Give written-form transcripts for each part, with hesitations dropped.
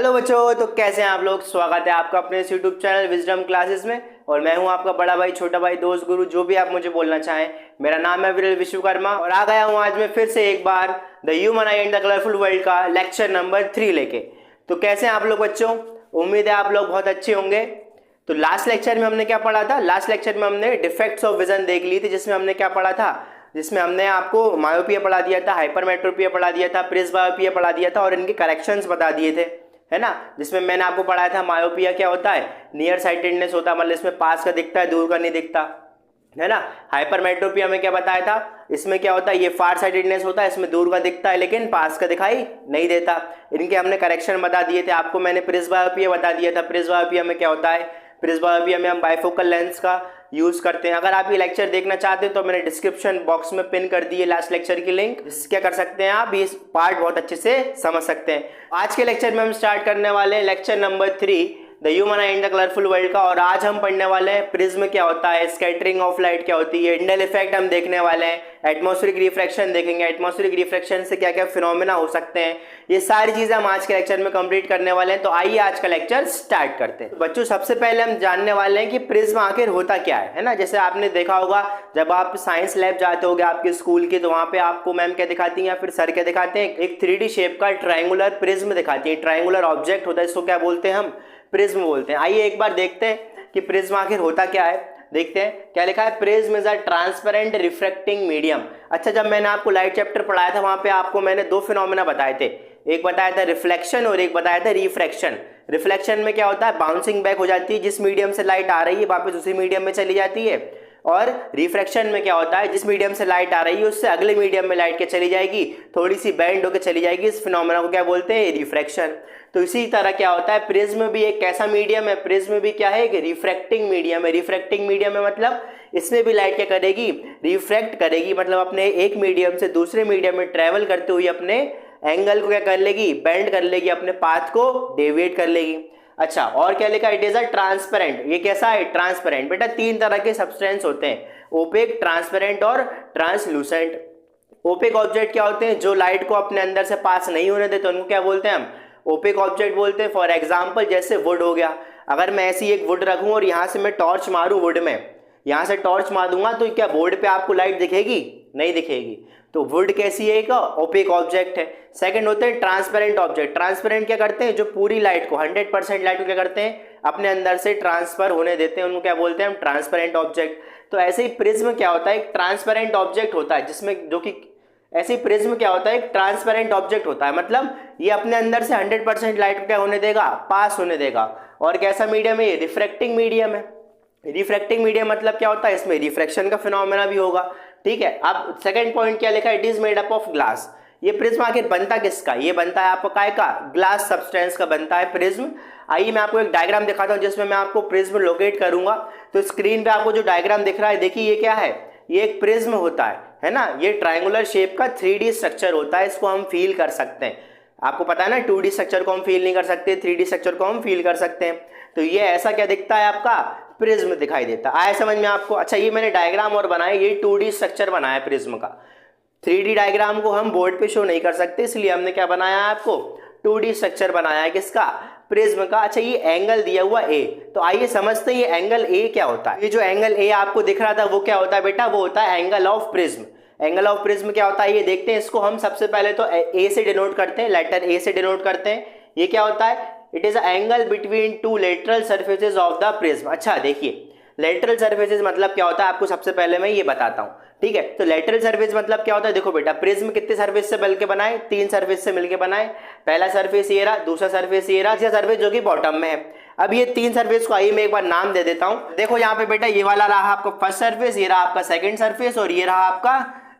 Hello बच्चों, तो कैसे हैं आप लोग। स्वागत है आपका अपने इस यूट्यूब चैनल विजडम क्लासेस में। और मैं हूं आपका बड़ा भाई, छोटा भाई, दोस्त, गुरु, जो भी आप मुझे बोलना चाहें। मेरा नाम है विरल विश्वकर्मा और आ गया हूं आज मैं फिर से एक बार the human eye and the colourful world का लेक्चर नंबर 3 लेके। तो कैसे हैं आप लोग बच्चों, उम्मीद है आप लोग बहुत अच्छे होंगे। तो लास्ट लेक्चर में हमने क्या पढ़ा था, लास्ट लेक्चर में हमने डिफेक्ट्स ऑफ विजन देख ली थी, जिसमें हमने क्या पढ़ा था, जिसमें हमने आपको मायोपिया पढ़ा दिया था, हाइपरमेट्रोपिया पढ़ा दिया था, प्रिस्बायोपिया पढ़ा दिया था और इनके करेक्शंस बता दिए थे, है ना। जिसमें मैंने आपको पढ़ाया था मायोपिया क्या होता है, नियर साइटेडनेस होता है, मतलब इसमें पास का दिखता है, दूर का नहीं दिखता, है ना। हाइपरमेट्रोपिया में क्या बताया था, इसमें क्या होता है, ये फार साइटेडनेस होता है, इसमें दूर का दिखता है लेकिन पास का दिखाई नहीं देता। इनके हमने करेक्शन बता दिए थे आपको। मैंने प्रिस्बायोपिया बता दिया था। प्रिस्बायोपिया में क्या होता है, प्रिस्बायोपिया में हम बाइफोकल लेंस का यूज करते हैं। अगर आप ये लेक्चर देखना चाहते हैं तो मैंने डिस्क्रिप्शन बॉक्स में पिन कर दी है लास्ट लेक्चर की लिंक, क्या कर सकते हैं आप, ये पार्ट बहुत अच्छे से समझ सकते हैं। आज के लेक्चर में हम स्टार्ट करने वाले हैं lecture number 3 the human eye and the colourful world का। और आज हम पढ़ने वाले हैं प्रिज्म क्या होता है, स्कैटरिंग ऑफ लाइट क्या होती है, इंडेल इफेक्ट हम देखने वाले हैं, एटमॉस्फेरिक रिफ्रैक्शन देखेंगे, एटमॉस्फेरिक रिफ्रैक्शन से क्या क्या फिनोमेना हो सकते हैं, ये सारी चीजें हम आज के लेक्चर में कंप्लीट करने वाले हैं। तो आइए आज का लेक्चर स्टार्ट करते हैं। बच्चों सबसे पहले हम जानने वाले हैं कि प्रिज्म आखिर होता क्या है ना। जैसे आपने देखा होगा जब आप साइंस लैब जाते होगे आपके स्कूल के, तो वहां पे आपको मैम क्या दिखाती है या फिर सर क्या दिखाते हैं, एक 3D शेप का ट्रायंगुलर प्रिज्म दिखाती है। ट्रायंगुलर ऑब्जेक्ट होता है, इसको क्या बोलते हैं हम, प्रिज्म बोलते हैं। आइए एक बार देखते हैं कि प्रिज्म आखिर होता क्या है। देखते हैं क्या लिखा है, prism is a transparent refracting medium. अच्छा, जब मैंने आपको लाइट चैप्टर पढ़ाया था वहां पे आपको मैंने दो फिनोमेना बताए थे, एक बताया था रिफ्लेक्शन और एक बताया था रिफ्रैक्शन। रिफ्लेक्शन में क्या होता है, बाउंसिंग बैक हो जाती है, जिस मीडियम से लाइट आ रही है वापस उसी मीडियम में चली जाती है। और रिफ्रैक्शन में क्या होता है, जिस मीडियम से लाइट आ रही है उससे अगले मीडियम में लाइट क्या चली जाएगी, थोड़ी सी बेंड होकर चली जाएगी। इस फिनोमेना को क्या बोलते हैं, रिफ्रैक्शन। तो इसी तरह क्या होता है, प्रिज्म भी एक कैसा मीडियम है, प्रिज्म भी क्या है, एक रिफ्रैक्टिंग मीडियम है। रिफ्रैक्टिंग मीडियम है मतलब इसमें भी लाइट क्या करेगी, रिफ्रैक्ट करेगी, मतलब अपने एक मीडियम से दूसरे मीडियम में ट्रेवल करते हुए अपने एंगल को क्या कर लेगी, बेंड कर लेगी, अपने पाथ को डेविएट कर लेगी। अच्छा, और क्या लिखा, इट इज अ ट्रांसपेरेंट। ये कैसा है, ट्रांसपेरेंट। बेटा तीन तरह के सब्सटेंस होते हैं, ओपेक, ट्रांसपेरेंट और ट्रांसलूसेंट। ओपेक ऑब्जेक्ट क्या होते हैं, जो लाइट को अपने अंदर से पास नहीं होने देते, उनको क्या बोलते हैं हम, ओपेक ऑब्जेक्ट बोलते हैं। फॉर एग्जाम्पल जैसे वुड हो गया, अगर मैं ऐसी एक वुड रखूं और यहां से मैं टॉर्च मारूं वुड में, यहां से टॉर्च मार दूंगा तो क्या बोर्ड पे आपको लाइट दिखेगी, नहीं दिखेगी। तो वुड कैसी है, एक ओपेक ऑब्जेक्ट है। सेकंड होते हैं ट्रांसपेरेंट ऑब्जेक्ट। ट्रांसपेरेंट क्या करते हैं, जो पूरी लाइट को 100% लाइट को क्या करते हैं, अपने अंदर से ट्रांसफर होने देते हैं, उनको क्या बोलते हैं हम, ट्रांसपेरेंट ऑब्जेक्ट। तो ऐसे ही प्रिज्म क्या होता है, एक ट्रांसपेरेंट ऑब्जेक्ट होता है, जिसमें जो कि ऐसे ही प्रिज्म क्या होता है, एक ट्रांसपेरेंट ऑब्जेक्ट होता है, मतलब ये अपने अंदर से 100% लाइट को क्या होने देगा, पास होने देगा। और कैसा मीडियम है, रिफ्रैक्टिंग मीडियम है। रिफ्रैक्टिंग मीडियम मतलब क्या होता है, इसमें रिफ्रैक्शन का फिनोमेना भी होगा। ठीक है, अब सेकंड पॉइंट क्या लिखा है, it is made up of glass. ये प्रिज्म आखिर बनता किसका, ये बनता है आपका काय का, ग्लास सब्सटेंस का बनता है प्रिज्म। आइए मैं आपको एक डायग्राम दिखाता हूं जिसमें मैं आपको प्रिज्म लोकेट करूंगा। तो स्क्रीन पे आपको जो डायग्राम दिख रहा है, देखिए ये क्या है, ये एक प्रिज्म होता है ना। ये ट्रायंगुलर शेप का 3D स्ट्रक्चर होता है, इसको हम फील कर सकते हैं। आपको पता है ना, 2D स्ट्रक्चर को हम फील नहीं कर सकते, 3D स्ट्रक्चर को हम फील कर सकते हैं। तो ये ऐसा क्या दिखता है, आपका प्रिज्म दिखाई देता है। आया समझ में आपको। अच्छा, ये मैंने डायग्राम और बनाया, ये 2D स्ट्रक्चर बनाया प्रिज्म का। 3D डायग्राम को हम बोर्ड पे शो नहीं कर सकते, इसलिए हमने क्या बनाया है, आपको 2D स्ट्रक्चर बनाया है, किसका, प्रिज्म का। अच्छा, ये एंगल दिया हुआ ए, तो आइए समझते हैं ये एंगल ए क्या होता है। ये जो एंगल ए आपको दिख रहा था वो क्या होता है बेटा, वो होता है angle of prism. Angle of prism क्या होता है, ये देखते हैं। इसको हम सबसे पहले तो ए से डिनोट करते हैं, लेटर ए से डिनोट करते हैं। ये क्या होता है, it is angle between two lateral surfaces of the prism. अच्छा देखिए, लेटरल सर्फेसेज मतलब क्या होता है, आपको सबसे पहले मैं ये बताता हूँ। ठीक है, तो लेटरल सर्फेस मतलब क्या होता है, देखो बेटा प्रिज्म कितने सर्फेस से मिलकर बनाए, 3 सर्फेस से मिलकर बनाए। पहला सर्फेस ये रहा, दूसरा सर्फेस ये रहा, तीसरा सर्फेस जो कि बॉटम में है। अब ये 3 सर्फेस को आइए मैं एक बार नाम दे देता हूँ। देखो यहाँ पे बेटा ये वाला रहा आपका फर्स्ट सर्फेस, ये रहा आपका सेकंड सर्फेस और ये रहा आपका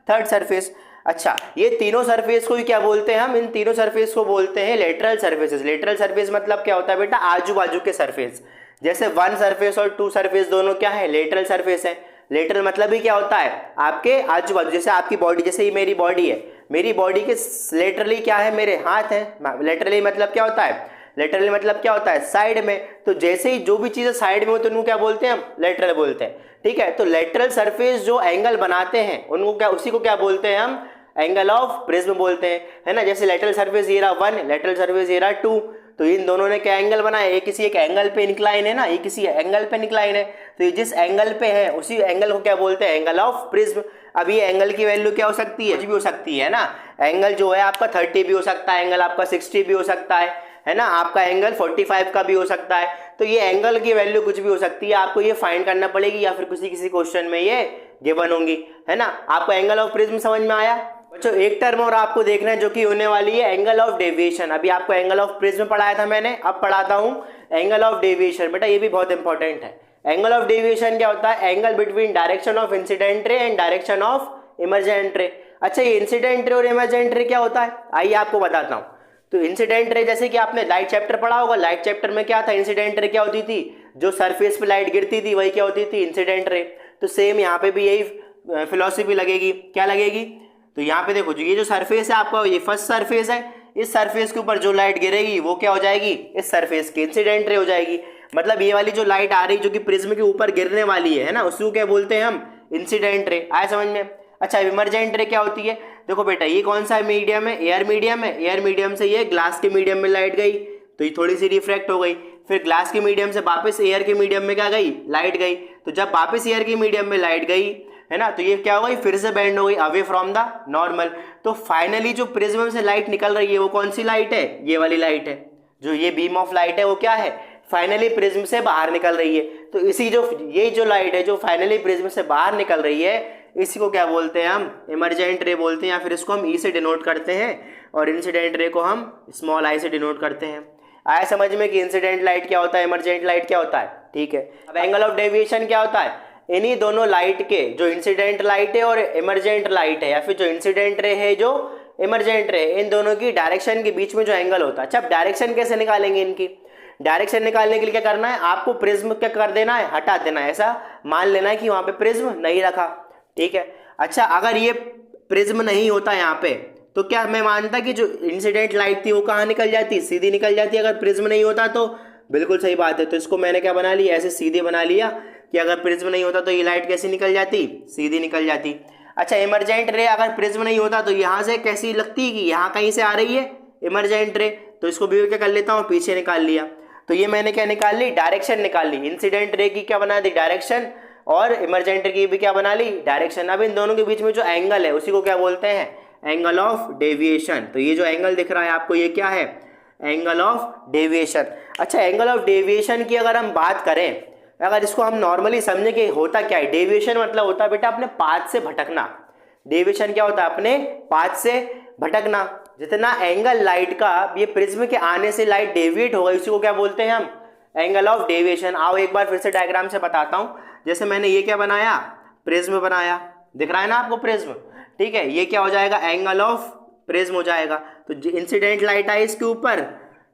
थर्ड सर्फेस। अच्छा, ये तीनों सरफेस को क्या बोलते हैं हम, इन तीनों सरफेस को बोलते हैं लेटरल सर्फेसेस। लेटरल सर्फेस मतलब क्या होता है बेटा, आजू बाजू के सरफेस। जैसे 1 सरफेस और 2 सरफेस दोनों क्या है, लेटरल सरफेस है। लेटरल मतलब ही क्या होता है, आपके आजू बाजू। जैसे आपकी बॉडी, जैसे ये मेरी बॉडी है, मेरी बॉडी के लेटरली क्या है, मेरे हाथ है। लेटरली मतलब क्या होता है, लेटरली मतलब क्या होता है, साइड में। तो जैसे ही जो भी चीजें साइड में हो तो उनको क्या बोलते हैं हम, लेटरल बोलते हैं। ठीक है, तो लेटरल सरफेस जो एंगल बनाते हैं उनको क्या, उसी को क्या बोलते हैं हम, एंगल ऑफ प्रिज्म बोलते हैं, है ना। जैसे लेटरल सरफेस ये रहा 1, लेटरल सरफेस ये रहा 2, तो इन दोनों ने क्या एंगल बनाया, ये किसी एक एंगल पे इंक्लाइन है ना, ये किसी एंगल पे इंक्लाइन है, तो ये जिस एंगल पे है उसी एंगल को क्या बोलते हैं, एंगल ऑफ प्रिज्म। अब ये एंगल की वैल्यू क्या हो सकती है, कुछ भी हो सकती है ना। एंगल जो है आपका 30 भी हो सकता है, एंगल आपका 60 भी हो सकता है ना, आपका एंगल 45 का भी हो सकता है। तो ये एंगल की वैल्यू कुछ भी हो सकती है, आपको ये फाइंड करना पड़ेगी या फिर किसी किसी क्वेश्चन में ये गिवन होंगी, है ना। आपको एंगल ऑफ प्रिज्म समझ में आया बच्चों। एक टर्म और आपको देखना है जो कि होने वाली है एंगल ऑफ डेविएशन। अभी आपको एंगल ऑफ प्रिज्म पढ़ाया था मैंने, अब पढ़ाता हूँ एंगल ऑफ डेविएशन। बेटा ये भी बहुत इंपॉर्टेंट है। एंगल ऑफ डेविएशन क्या होता है, angle between direction of incident ray and direction of emergent रे। अच्छा ये इंसिडेंट रे और इमर्जेंट रे क्या होता है, आइए आपको बताता हूँ। तो इंसिडेंट रे जैसे कि आपने लाइट चैप्टर पढ़ा होगा, लाइट चैप्टर में क्या था, इंसिडेंट रे क्या होती थी, जो सरफेस पे लाइट गिरती थी वही क्या होती थी, इंसिडेंट रे। तो सेम यहाँ पे भी यही फिलॉसफी लगेगी, क्या लगेगी। तो यहाँ पे देखो ये जो सरफेस है आपका, ये फर्स्ट सरफेस है, इस सरफेस के ऊपर जो लाइट गिरेगी वो क्या हो जाएगी, इस सरफेस की इंसिडेंट रे हो जाएगी। मतलब ये वाली जो लाइट आ रही जो कि प्रिज्म के ऊपर गिरने वाली है ना, उसको क्या बोलते हैं हम, इंसिडेंट रे। आया समझ में। अच्छा इमर्जेंट रे क्या होती है, देखो बेटा ये कौन सा मीडियम है, एयर मीडियम है, एयर मीडियम से ये ग्लास के मीडियम में लाइट गई तो ये थोड़ी सी रिफ्रैक्ट हो गई, फिर ग्लास के मीडियम से वापस एयर के मीडियम में क्या गई, लाइट गई। तो जब वापस एयर के मीडियम में लाइट गई है ना, तो ये क्या हो गई, फिर से बेंड हो गई अवे फ्रॉम द नॉर्मल। तो फाइनली जो प्रिज्म से लाइट निकल रही है वो कौन सी लाइट है, ये वाली लाइट है, जो ये बीम ऑफ लाइट है वो क्या है, फाइनली प्रिज्म से बाहर निकल रही है। तो इसी जो ये जो लाइट है जो फाइनली प्रिज्म से बाहर निकल रही है, इसी को क्या बोलते हैं हम, इमर्जेंट रे बोलते हैं, या फिर इसको हम ई से डिनोट करते हैं और इंसिडेंट रे को हम स्मॉल आई से डिनोट करते हैं। आया समझ में कि इंसिडेंट लाइट क्या होता है, इमर्जेंट लाइट क्या होता है, ठीक है। अब एंगल ऑफ डेविएशन क्या होता है, इन्हीं दोनों लाइट के, जो इंसिडेंट लाइट है और इमर्जेंट लाइट है, या फिर जो इंसिडेंट रे है जो इमर्जेंट रे, इन दोनों की डायरेक्शन के बीच में जो एंगल होता है। अच्छा अब डायरेक्शन कैसे निकालेंगे इनकी, डायरेक्शन निकालने के लिए क्या करना है, आपको प्रिज्म क्या कर देना है, हटा देना है, ऐसा मान लेना है कि वहां पे प्रिज्म नहीं रखा, ठीक है। अच्छा अगर ये प्रिज्म नहीं होता यहाँ पे तो क्या मैं मानता कि जो इंसिडेंट लाइट थी वो कहाँ निकल जाती, सीधी निकल जाती, अगर प्रिज्म नहीं होता तो। बिल्कुल सही बात है। तो इसको मैंने क्या बना लिया, ऐसे सीधे बना लिया कि अगर प्रिज्म नहीं होता तो ये लाइट कैसी निकल जाती, सीधी निकल जाती। अच्छा इमर्जेंट रे अगर प्रिज्म नहीं होता तो यहाँ से कैसी लगती कि यहाँ कहीं से आ रही है इमर्जेंट रे, तो इसको भी क्या कर लेता हूँ, पीछे निकाल लिया। तो ये मैंने क्या निकाल ली, डायरेक्शन निकाल ली। इंसिडेंट रे की क्या बना दी, डायरेक्शन, और इमर्जेंट की भी क्या बना ली, डायरेक्शन। अब इन दोनों के बीच में जो एंगल है उसी को क्या बोलते हैं, एंगल ऑफ डेविएशन। तो ये जो एंगल दिख रहा है आपको ये क्या है, एंगल ऑफ डेविएशन। अच्छा एंगल ऑफ डेविएशन की अगर हम बात करें, अगर इसको हम नॉर्मली समझें कि होता क्या है, डेविएशन मतलब होता है बेटा अपने पाथ से भटकना। डेविएशन क्या होता है, अपने पाथ से भटकना। जितना एंगल लाइट का ये प्रिज्म के आने से लाइट डेविएट होगा इसी को क्या बोलते हैं हम, एंगल ऑफ डेविएशन। आओ एक बार फिर से डायग्राम से बताता हूं। जैसे मैंने ये क्या बनाया, प्रिज्म बनाया, दिख रहा है ना आपको प्रिज्म, ठीक है। ये क्या हो जाएगा, एंगल ऑफ प्रिज्म हो जाएगा। तो इंसिडेंट लाइट आई इसके ऊपर,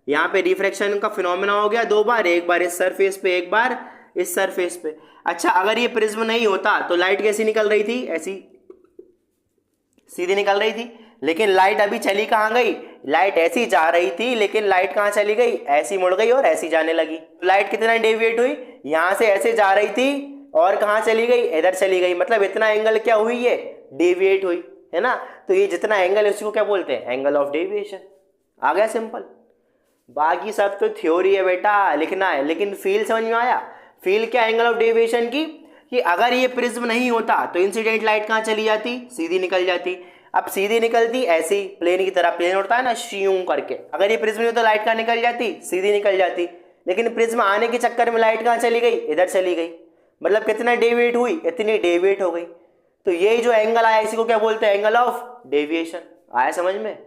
यहाँ पे रिफ्रैक्शन का फिनोमेना हो गया दो बार, एक बार इस सरफेस पे एक बार इस सरफेस पे। अच्छा अगर ये प्रिज्म नहीं होता तो लाइट कैसी निकल रही थी, ऐसी सीधी निकल रही थी। लेकिन लाइट अभी चली कहाँ गई, लाइट ऐसी जा रही थी लेकिन लाइट कहाँ चली गई, ऐसी मुड़ गई और ऐसी जाने लगी। लाइट कितना डेविएट हुई, यहाँ से ऐसे जा रही थी और कहाँ चली गई, इधर चली गई। मतलब इतना एंगल क्या हुई है, डेविएट हुई, है ना। तो ये जितना एंगल है उसी को क्या बोलते हैं, एंगल ऑफ डेविएशन। आ गया सिंपल। बाकी सब तो थ्योरी है बेटा, लिखना है। लेकिन फील समझ में आया, फील क्या एंगल ऑफ डेविएशन की, कि अगर ये प्रिज्म नहीं होता तो इंसिडेंट लाइट कहाँ चली जाती, सीधी निकल जाती। अब सीधी निकलती ऐसी प्लेन की तरह, प्लेन होता है ना श्यूं करके, अगर ये प्रिज्म नहीं होता लाइट कहाँ निकल जाती, सीधी निकल जाती। लेकिन प्रिज्म आने के चक्कर में लाइट कहाँ चली गई, इधर चली गई। मतलब कितना डेविएट हुई, इतनी डेविएट हो गई। तो यही जो एंगल आया इसी को क्या बोलते हैं, एंगल ऑफ डेविएशन। आया समझ में,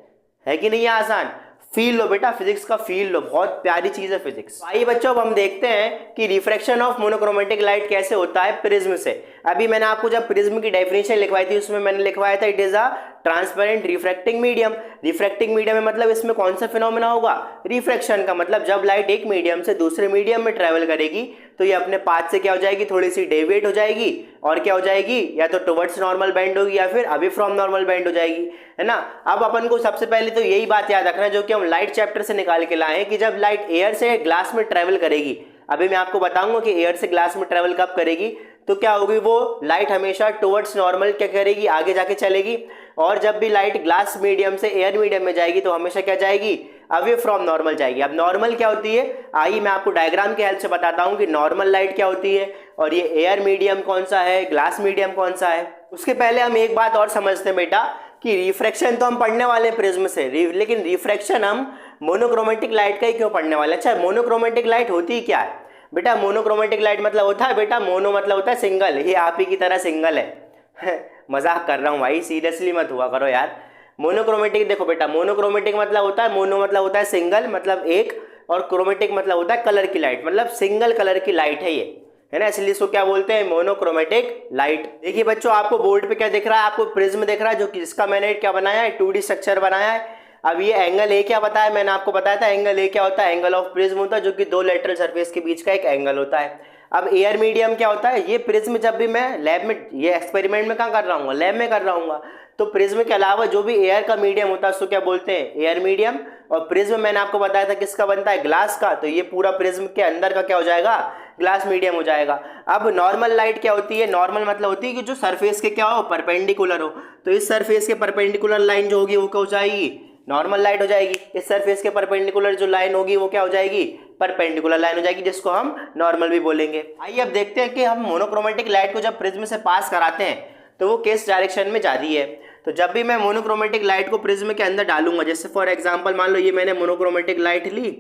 है कि नहीं आसान। फील लो बेटा, फिजिक्स का फील लो, बहुत प्यारी चीज है फिजिक्स। आइए बच्चों अब हम देखते हैं कि रिफ्रैक्शन ऑफ मोनोक्रोमेटिक लाइट कैसे होता है प्रिज्म से। अभी मैंने आपको जब प्रिज्म की डेफिनेशन लिखवाई थी उसमें मैंने लिखवाया था it is a transparent refracting medium. Refracting medium में मतलब इसमें कौन सा फिनोमेना होगा, रिफ्रैक्शन का। मतलब जब लाइट एक मीडियम से दूसरे मीडियम में ट्रेवल करेगी तो ये अपने पाथ से क्या हो जाएगी, थोड़ी सी डेविएट हो जाएगी और क्या हो जाएगी, या तो टुवर्ड्स नॉर्मल बेंड होगी या फिर अवे फ्रॉम नॉर्मल बेंड हो जाएगी, है ना। अब अपन को सबसे पहले तो यही बात याद रखना जो कि हम लाइट चैप्टर से निकाल के लाए हैं, कि जब लाइट एयर से ग्लास में ट्रेवल करेगी, अभी मैं आपको बताऊंगा कि एयर से ग्लास में ट्रेवल कब करेगी, तो क्या होगी, वो लाइट हमेशा टुवर्ड्स नॉर्मल क्या करेगी, आगे जाके चलेगी। और जब भी लाइट ग्लास मीडियम से एयर मीडियम में जाएगी तो हमेशा क्या जाएगी, अवे फ्रॉम नॉर्मल जाएगी। अब नॉर्मल क्या होती है, आइए मैं आपको डायग्राम की हेल्प से बताता हूँ कि नॉर्मल लाइट क्या होती है और ये एयर मीडियम कौन सा है, ग्लास मीडियम कौन सा है। उसके पहले हम एक बात और समझते हैं बेटा कि रिफ्रैक्शन तो हम पढ़ने वाले हैं प्रिज्म से, लेकिन रिफ्रैक्शन हम मोनोक्रोमेटिक लाइट का ही क्यों पढ़ने वाले हैं। अच्छा, मोनोक्रोमेटिक लाइट होती क्या है बेटा? मोनोक्रोमेटिक लाइट मतलब होता है बेटा, मोनो मतलब होता है सिंगल, ये आप ही की तरह सिंगल है मजाक कर रहा हूँ भाई, सीरियसली मत हुआ करो यार। मोनोक्रोमेटिक देखो बेटा, मोनोक्रोमेटिक मतलब होता है, मोनो मतलब होता है सिंगल मतलब एक, और क्रोमेटिक मतलब होता है कलर की लाइट, मतलब सिंगल कलर की लाइट है ये, है ना, इसलिए इसको क्या बोलते हैं, मोनोक्रोमेटिक लाइट। देखिए बच्चों, आपको बोर्ड पे क्या दिख रहा है, आपको प्रिज्म दिख रहा है, जो कि जिसका मैंने क्या बनाया है, 2D स्ट्रक्चर बनाया है। अब ये एंगल ए क्या बताया, मैंने आपको बताया था एंगल ए क्या होता है, एंगल ऑफ प्रिज्म होता है, जो कि दो लेटरल सरफेस के बीच का एक एंगल होता है। अब एयर मीडियम क्या होता है, ये प्रिज्म जब भी मैं लैब में, ये एक्सपेरिमेंट में कहाँ कर रहा हूँ, लैब में कर रहा हूँ, तो प्रिज्म के अलावा जो भी एयर का मीडियम होता है उसको क्या बोलते हैं, एयर मीडियम। और प्रिज्म मैंने आपको बताया था किसका बनता है, ग्लास का, तो ये पूरा प्रिज्म के अंदर का क्या हो जाएगा, ग्लास मीडियम हो जाएगा। अब नॉर्मल लाइट क्या होती है, नॉर्मल मतलब होती है कि जो सरफेस के क्या हो, परपेंडिकुलर हो, तो इस सरफेस के परपेंडिकुलर लाइन जो होगी वो क्या हो जाएगी, नॉर्मल लाइट हो जाएगी। इस सरफेस के परपेंडिकुलर जो लाइन होगी वो क्या हो जाएगी, परपेंडिकुलर लाइन हो जाएगी, जिसको हम नॉर्मल भी बोलेंगे। आइए अब देखते हैं कि हम मोनोक्रोमेटिक लाइट को जब प्रिज्म से पास कराते हैं तो वो किस डायरेक्शन में जा रही है। तो जब भी मैं मोनोक्रोमेटिक लाइट को प्रिज्म के अंदर डालूंगा, जैसे फॉर एग्जांपल मान लो ये मैंने मोनोक्रोमेटिक लाइट ली,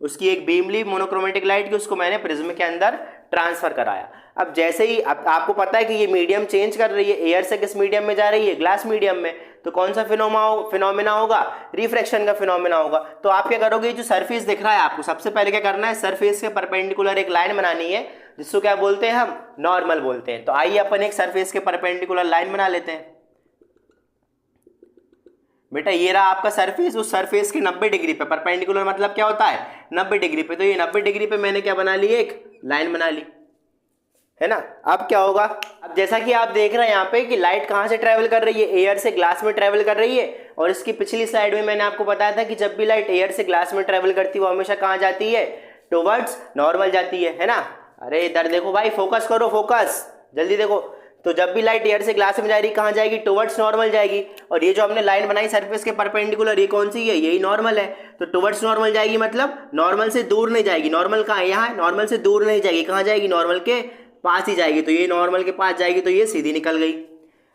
उसकी एक बीम ली मोनोक्रोमेटिक लाइट की, उसको मैंने प्रिज्म के अंदर ट्रांसफर कराया। अब जैसे ही आपको पता है कि ये मीडियम चेंज कर रही है, एयर से किस मीडियम में जा रही है, ग्लास मीडियम में, तो कौन सा फिनोमेना होगा, रिफ्रैक्शन का फिनोमेना होगा। तो आप क्या करोगे, जो सरफेस दिख रहा है आपको, सबसे पहले क्या करना है, सरफेस के परपेंडिकुलर एक लाइन बनानी है, जिसको क्या बोलते हैं हम, नॉर्मल बोलते हैं। तो आइए अपन एक सरफेस के परपेंडिकुलर लाइन बना लेते हैं। बेटा ये रहा आपका सरफेस, उस सरफेस के 90 डिग्री पे, परपेंडिकुलर मतलब क्या होता है, 90 डिग्री पे, तो ये 90 डिग्री पे मैंने क्या बना ली, एक लाइन बना ली, है ना। अब क्या होगा, अब जैसा कि आप देख रहे हैं यहाँ पे कि लाइट कहाँ से ट्रेवल कर रही है, एयर से ग्लास में ट्रेवल कर रही है। और इसकी पिछली स्लाइड में मैंने आपको बताया था कि जब भी लाइट एयर से ग्लास में ट्रेवल करती है वो हमेशा कहाँ जाती है, टुवर्ड्स नॉर्मल जाती है ना। अरे इधर देखो भाई, फोकस करो, फोकस जल्दी देखो। तो जब भी लाइट एयर से ग्लास में जा रही कहाँ जाएगी, टुवर्ड्स नॉर्मल जाएगी। और ये जो हमने लाइन बनाई सरफेस के परपेंडिकुलर, ये कौन सी है, यही नॉर्मल है, तो टुवर्ड्स नॉर्मल जाएगी, मतलब नॉर्मल से दूर नहीं जाएगी। नॉर्मल कहाँ है, यहाँ, नॉर्मल से दूर नहीं जाएगी, कहाँ जाएगी, नॉर्मल के पास ही जाएगी। तो ये नॉर्मल के पास जाएगी, तो ये सीधी निकल गई।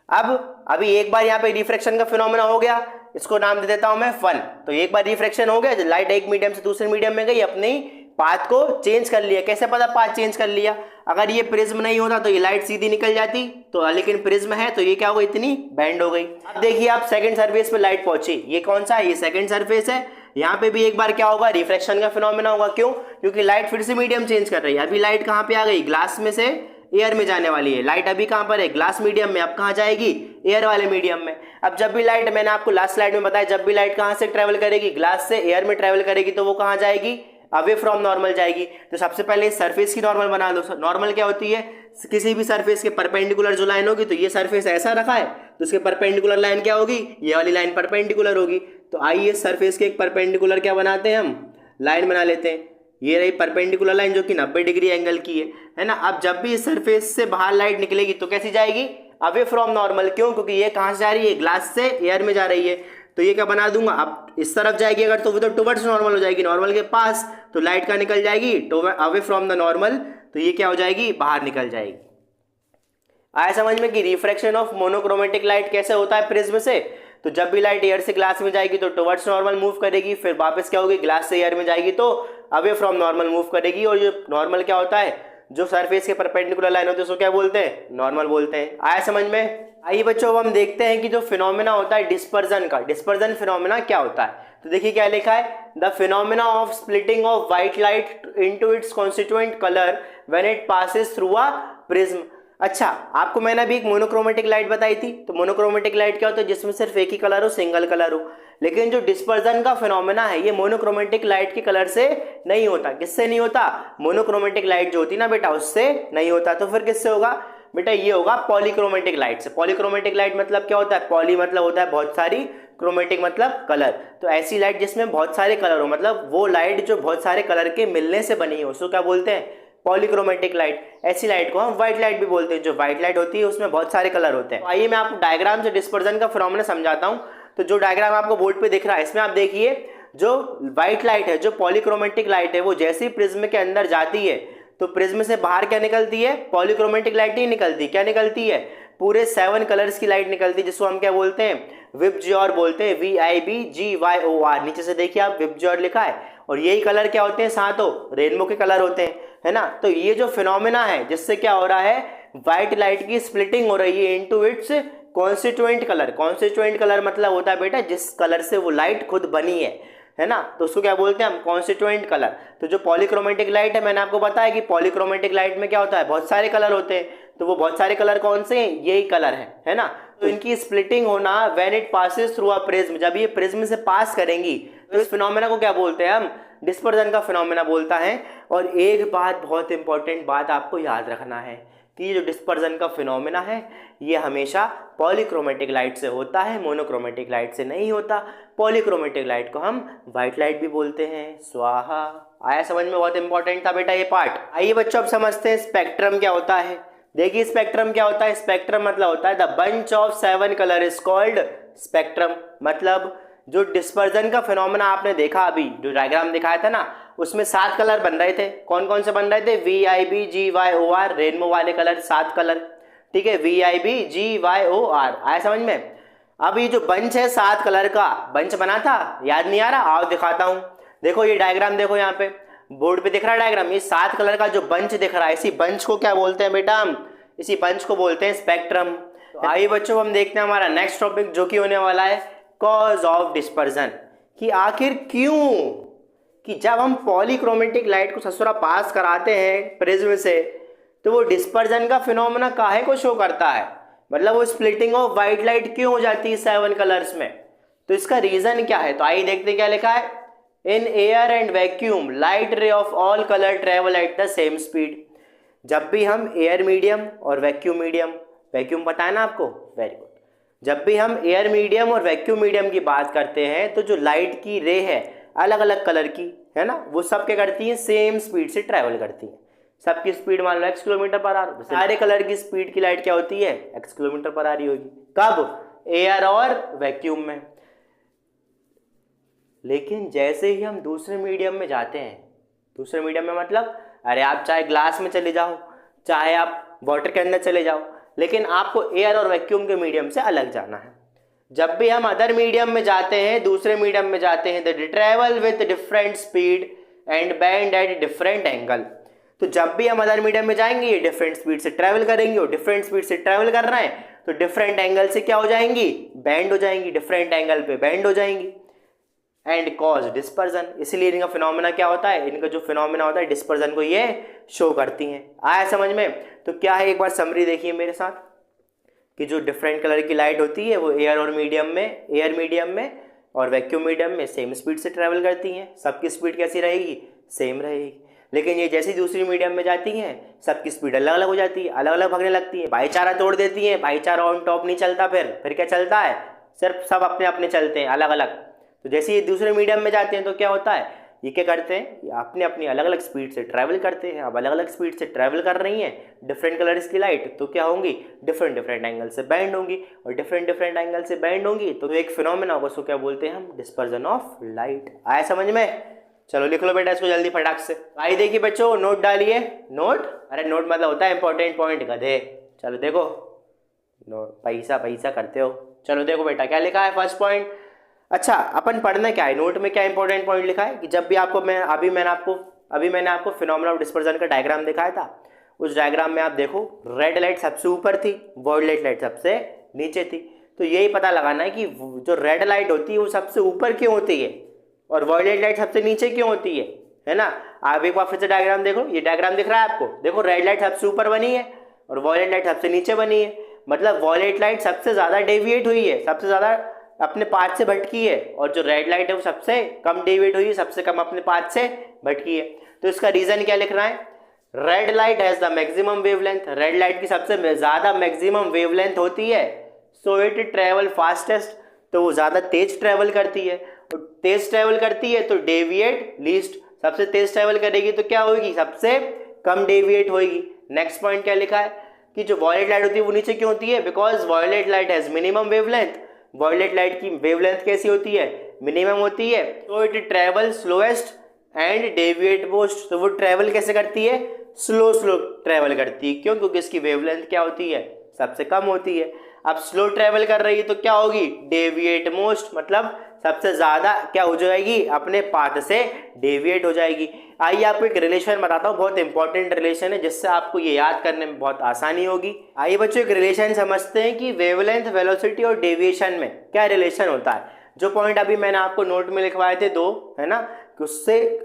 अब अभी एक बार यहाँ पे रिफ्रैक्शन का फिनोमेना हो गया, इसको नाम दे देता हूं मैं फन। तो एक बार रिफ्रैक्शन हो गया, लाइट एक मीडियम से दूसरे मीडियम में गई, अपनी पाथ को चेंज कर लिया। कैसे पता पाथ चेंज कर लिया, अगर ये प्रिज्म नहीं होता तो ये लाइट सीधी निकल जाती, तो लेकिन प्रिज्म है तो ये क्या हो गई, इतनी बेंड हो गई। अब देखिए आप सेकंड सरफेस पे लाइट पहुंची, ये कौन सा है, ये सेकंड सरफेस है। यहाँ पे भी एक बार क्या होगा, रिफ्रैक्शन का फिनोमेना होगा। क्यों, क्योंकि लाइट फिर से मीडियम चेंज कर रही है। अभी लाइट कहाँ पे आ गई, ग्लास में से एयर में जाने वाली है। लाइट अभी कहाँ पर है, ग्लास मीडियम में, अब कहाँ जाएगी, एयर वाले मीडियम में। अब जब भी लाइट, मैंने आपको लास्ट स्लाइड में बताया, जब भी लाइट कहाँ से ट्रेवल करेगी, ग्लास से एयर में ट्रेवल करेगी, तो वो कहाँ जाएगी, अवे फ्रॉम नॉर्मल जाएगी। तो सबसे पहले सरफेस की नॉर्मल बना लो। नॉर्मल क्या होती है, किसी भी सरफेस के परपेंडिकुलर जो लाइन होगी, तो ये सरफेस ऐसा रखा है तो उसके परपेंडिकुलर लाइन क्या होगी, ये वाली लाइन परपेंडिकुलर होगी। तो आइए सरफेस के एक परपेंडिकुलर क्या बनाते हैं हम, लाइन बना लेते हैं। ये रही परपेंडिकुलर लाइन जो कि 90 डिग्री एंगल की है ना। अब जब भी इस सरफेस से बाहर लाइट निकलेगी तो कैसी जाएगी, अवे फ्रॉम नॉर्मल। क्यों, क्योंकि ये कहाँ से जा रही है, ग्लास से एयर में जा रही है। तो ये क्या बना दूंगा, अब इस तरफ जाएगी अगर, तो वो तो टुवर्ड्स नॉर्मल हो जाएगी, नॉर्मल के पास, तो लाइट का निकल जाएगी अवे फ्रॉम द नॉर्मल, तो ये क्या हो जाएगी, बाहर निकल जाएगी। आया समझ में कि रिफ्रैक्शन ऑफ मोनोक्रोमेटिक लाइट कैसे होता है प्रिज्म से। तो जब भी लाइट एयर से ग्लास में जाएगी तो टुवर्ड्स नॉर्मल मूव करेगी, फिर वापस क्या होगी, ग्लास से एयर में जाएगी तो अवे फ्रॉम नॉर्मल मूव करेगी। और जो नॉर्मल क्या होता है, जो सरफेस के परपेंडिकुलर लाइन होती है उसको क्या बोलते हैं, नॉर्मल बोलते हैं। आया समझ में। आइए बच्चों अब हम देखते हैं कि जो फिनोमेना होता है डिस्पर्जन का, डिस्पर्जन फिनोमेना क्या होता है। तो देखिए क्या लिखा है, the phenomena of splitting of white light into its constituent colour when it passes through a prism. अच्छा, आपको मैंने अभी एक मोनोक्रोमेटिक लाइट बताई थी। तो मोनोक्रोमेटिक लाइट क्या होता है, जिसमें सिर्फ एक ही कलर हो, सिंगल कलर हो। लेकिन जो डिस्पर्जन का फिनोमेना है, ये मोनोक्रोमेटिक लाइट के कलर से नहीं होता। किससे नहीं होता, मोनोक्रोमेटिक लाइट जो होती है ना बेटा, उससे नहीं होता। तो फिर किससे होगा बेटा, ये होगा पॉलीक्रोमेटिक लाइट से। पॉलीक्रोमेटिक लाइट मतलब क्या होता है, पॉली मतलब होता है बहुत सारी, क्रोमेटिक मतलब कलर। तो ऐसी लाइट जिसमें बहुत सारे कलर हो, मतलब वो लाइट जो बहुत सारे कलर के मिलने से बनी हो, उसको क्या बोलते हैं, पॉलीक्रोमेटिक लाइट। ऐसी लाइट को हम व्हाइट लाइट भी बोलते हैं। जो व्हाइट लाइट होती है उसमें बहुत सारे कलर होते हैं। तो आइए मैं आपको डायग्राम से डिस्पर्जन का फिनोमेना समझाता हूँ। तो जो डायग्राम आपको बोर्ड पे दिख रहा है, इसमें आप देखिए, जो व्हाइट लाइट है, जो पॉलीक्रोमेटिक लाइट है, वो जैसे ही प्रिज्म के अंदर जाती है तो प्रिज्म से बाहर क्या निकलती है? पॉलीक्रोमेटिक लाइट नहीं निकलती, क्या निकलती है? पूरे 7 कलर्स की लाइट निकलती है, जिसको हम क्या बोलते हैं? विबज्योर बोलते हैं, VIBGYOR। नीचे से देखिए आप, विबज्योर लिखा है। और यही कलर क्या होते हैं? सातों रेनबो के कलर होते हैं, है ना। तो ये जो फिनोमेना है, जिससे क्या हो रहा है? व्हाइट लाइट की स्प्लिटिंग हो रही है into its constituent colour. Constituent colour मतलब होता है बेटा जिस कलर से वो लाइट खुद बनी है ना, तो उसको क्या बोलते हैं हम? Constituent colour. तो जो पॉलीक्रोमेटिक लाइट है, मैंने आपको बताया कि पॉलीक्रोमेटिक लाइट में क्या होता है? बहुत सारे कलर होते हैं। तो वो बहुत सारे कलर कौन से हैं? यही कलर है ना। तो इनकी स्प्लिटिंग होना when it passes through a prism, जब ये प्रिज्म से पास करेंगी तो इस फिनोमेना को क्या बोलते हैं हम? डिस्पर्जन का फिनोमेना बोलता है। और एक बात, बहुत इंपॉर्टेंट बात आपको याद रखना है कि ये जो डिस्पर्जन का फिनोमेना है ये हमेशा पॉलीक्रोमेटिक लाइट से होता है, मोनोक्रोमेटिक लाइट से नहीं होता। पॉलीक्रोमेटिक लाइट को हम व्हाइट लाइट भी बोलते हैं। स्वाहा। आया समझ में? बहुत इंपॉर्टेंट था बेटा ये पार्ट। आइए बच्चों अब समझते हैं स्पेक्ट्रम क्या होता है। देखिए स्पेक्ट्रम क्या होता है? स्पेक्ट्रम मतलब होता है the bunch of 7 colour is called spectrum. मतलब जो डिस्पर्जन का फिनोमेना आपने देखा, अभी जो डायग्राम दिखाया था ना, उसमें 7 कलर बन रहे थे। कौन कौन से बन रहे थे? VIBGYOR, रेनबो वाले कलर 7 कलर, ठीक है। VIBGYOR। आया समझ में? अब ये जो बंच है 7 कलर का बंच बना था, याद नहीं आ रहा? आओ दिखाता हूं। देखो ये डायग्राम, देखो यहाँ पे बोर्ड पे दिख रहा है डायग्राम। ये 7 कलर का जो बंच दिख रहा है, इसी बंच को क्या बोलते हैं बेटा हम? इसी बंच को बोलते हैं स्पेक्ट्रम। तो आइए बच्चों हम देखते हैं हमारा नेक्स्ट टॉपिक, जो कि होने वाला है कॉज ऑफ डिस्पर्जन। कि आखिर क्यों, कि जब हम पॉलीक्रोमेटिक लाइट को ससुरा पास कराते हैं प्रिज्म से, तो वो डिस्पर्जन का फिनोमेना काहे को शो करता है? मतलब वो स्प्लिटिंग ऑफ व्हाइट लाइट क्यों हो जाती है 7 कलर्स में? तो इसका रीजन क्या है? तो आइए देखते हैं क्या लिखा है। In air and vacuum light ray of all colour travel at the same speed. जब भी हम एयर मीडियम और वैक्यूम मीडियम, वैक्यूम पता है ना आपको? Very good. जब भी हम एयर मीडियम और वैक्यूम मीडियम की बात करते हैं तो जो लाइट की रे है अलग अलग कलर की, है ना, वो सब क्या करती है? सेम स्पीड से ट्रैवल करती है। सबकी स्पीड मान लो x किलोमीटर पर आवर। सारे कलर की स्पीड की लाइट क्या होती है? x किलोमीटर पर आ रही होगी। कब? एयर और वैक्यूम में। लेकिन जैसे ही हम दूसरे मीडियम में जाते हैं, दूसरे मीडियम में मतलब अरे आप चाहे ग्लास में चले जाओ, चाहे आप वाटर के अंदर चले जाओ, लेकिन आपको एयर और वैक्यूम के मीडियम से अलग जाना है। जब भी हम अदर मीडियम में जाते हैं, दूसरे मीडियम में जाते हैं, दे travel with different speed and bend at different angle. तो जब भी हम अदर मीडियम में जाएंगे ये डिफरेंट स्पीड से ट्रैवल करेंगे, और डिफरेंट स्पीड से ट्रैवल कर रहे हैं तो डिफरेंट एंगल से क्या हो जाएंगी? बेंड हो जाएंगी, डिफरेंट एंगल पे बेंड हो जाएंगी एंड कॉज डिस्पर्जन। इसलिए इनका फिनोमेना क्या होता है? इनका जो फिनोमेना होता है डिस्पर्जन को ये शो करती हैं। आया समझ में? तो क्या है, एक बार समरी देखिए मेरे साथ, कि जो डिफरेंट कलर की लाइट होती है वो एयर मीडियम में और वैक्यूम मीडियम में सेम स्पीड से ट्रैवल करती हैं। सबकी स्पीड कैसी रहेगी? सेम रहेगी। लेकिन ये जैसी दूसरी मीडियम में जाती हैं सबकी स्पीड अलग अलग हो जाती है, अलग अलग भागने लगती है, भाईचारा तोड़ देती है। भाईचारा ऑन टॉप नहीं चलता, फिर क्या चलता है? सिर्फ सब अपने अपने चलते हैं, अलग अलग। तो जैसे ये दूसरे मीडियम में जाते हैं तो क्या होता है? ये क्या करते हैं? ये अपनी अपनी अलग अलग स्पीड से ट्रैवल करते हैं। अब अलग अलग स्पीड से ट्रैवल कर रही हैं डिफरेंट कलर्स की लाइट, तो क्या होंगी? डिफरेंट डिफरेंट एंगल से बैंड होंगी, और डिफरेंट डिफरेंट एंगल से बैंड होंगी तो एक फिनोमेना होगा, उसको क्या बोलते हैं हम? Dispersion of light. आया समझ में? चलो लिख लो बेटा इसको जल्दी फटाक से। आई देखिए बच्चों, नोट डालिए। नोट, अरे नोट मतलब होता है इंपॉर्टेंट पॉइंट, गधे। चलो देखो, नोट पैसा पैसा करते हो। चलो देखो बेटा क्या लिखा है फर्स्ट पॉइंट। अच्छा, अपन पढ़ना क्या है? नोट में क्या इंपॉर्टेंट पॉइंट लिखा है कि जब भी आपको अभी मैंने आपको फिनोमेना ऑफ डिस्पर्जन का डायग्राम दिखाया था। उस डायग्राम में आप देखो, रेड लाइट सबसे ऊपर थी, वायलेट लाइट सबसे नीचे थी। तो यही पता लगाना है कि जो रेड लाइट होती है वो सबसे ऊपर क्यों होती है और वायलेट लाइट सबसे नीचे क्यों होती है ना। आप एक बार फिर से डायग्राम देखो, ये डायग्राम दिख रहा है आपको? देखो, रेड लाइट सबसे ऊपर बनी है और वायलेट लाइट सबसे नीचे बनी है। मतलब वायलेट लाइट सबसे ज़्यादा डेविएट हुई है, सबसे ज़्यादा अपने पाथ से भटकी है, और जो रेड लाइट है वो सबसे कम डेविएट हुई है, सबसे कम अपने पाथ से भटकी है। तो इसका रीजन क्या लिखना है? Red light has the maximum wavelength. Red light की सबसे ज्यादा मैक्सिमम वेवलेंथ होती है, सो इट ट्रेवल फास्टेस्ट। तो वो ज्यादा तेज ट्रेवल करती है, और तेज ट्रेवल करती है तो डेविएट लीस्ट। सबसे तेज ट्रेवल करेगी तो क्या होगी? सबसे कम डेविएट होगी। नेक्स्ट पॉइंट क्या लिखा है कि जो वॉयलेट लाइट होती है वो नीचे क्यों होती है? Because violet light has minimum wavelength. Violet light की वेवलेंथ कैसी होती है? मिनिमम होती है, तो it travel slowest and deviate most. तो वो ट्रेवल कैसे करती है, स्लो स्लो ट्रेवल करती है। क्यों? क्योंकि इसकी वेवलेंथ क्या होती है, सबसे कम होती है। अब स्लो ट्रेवल कर रही है तो क्या होगी, डेविएट मोस्ट, मतलब सबसे ज्यादा क्या हो जाएगी, अपने पाथ से डेविएट हो जाएगी। आइए आपको एक रिलेशन बताता हूँ, बहुत इंपॉर्टेंट रिलेशन है, जिससे आपको ये याद करने में बहुत आसानी होगी। आइए बच्चों एक रिलेशन समझते हैं कि वेवलेंथ, वेलोसिटी और डेविएशन में क्या रिलेशन होता है। जो पॉइंट अभी मैंने आपको नोट में लिखवाए थे दो, है ना, कि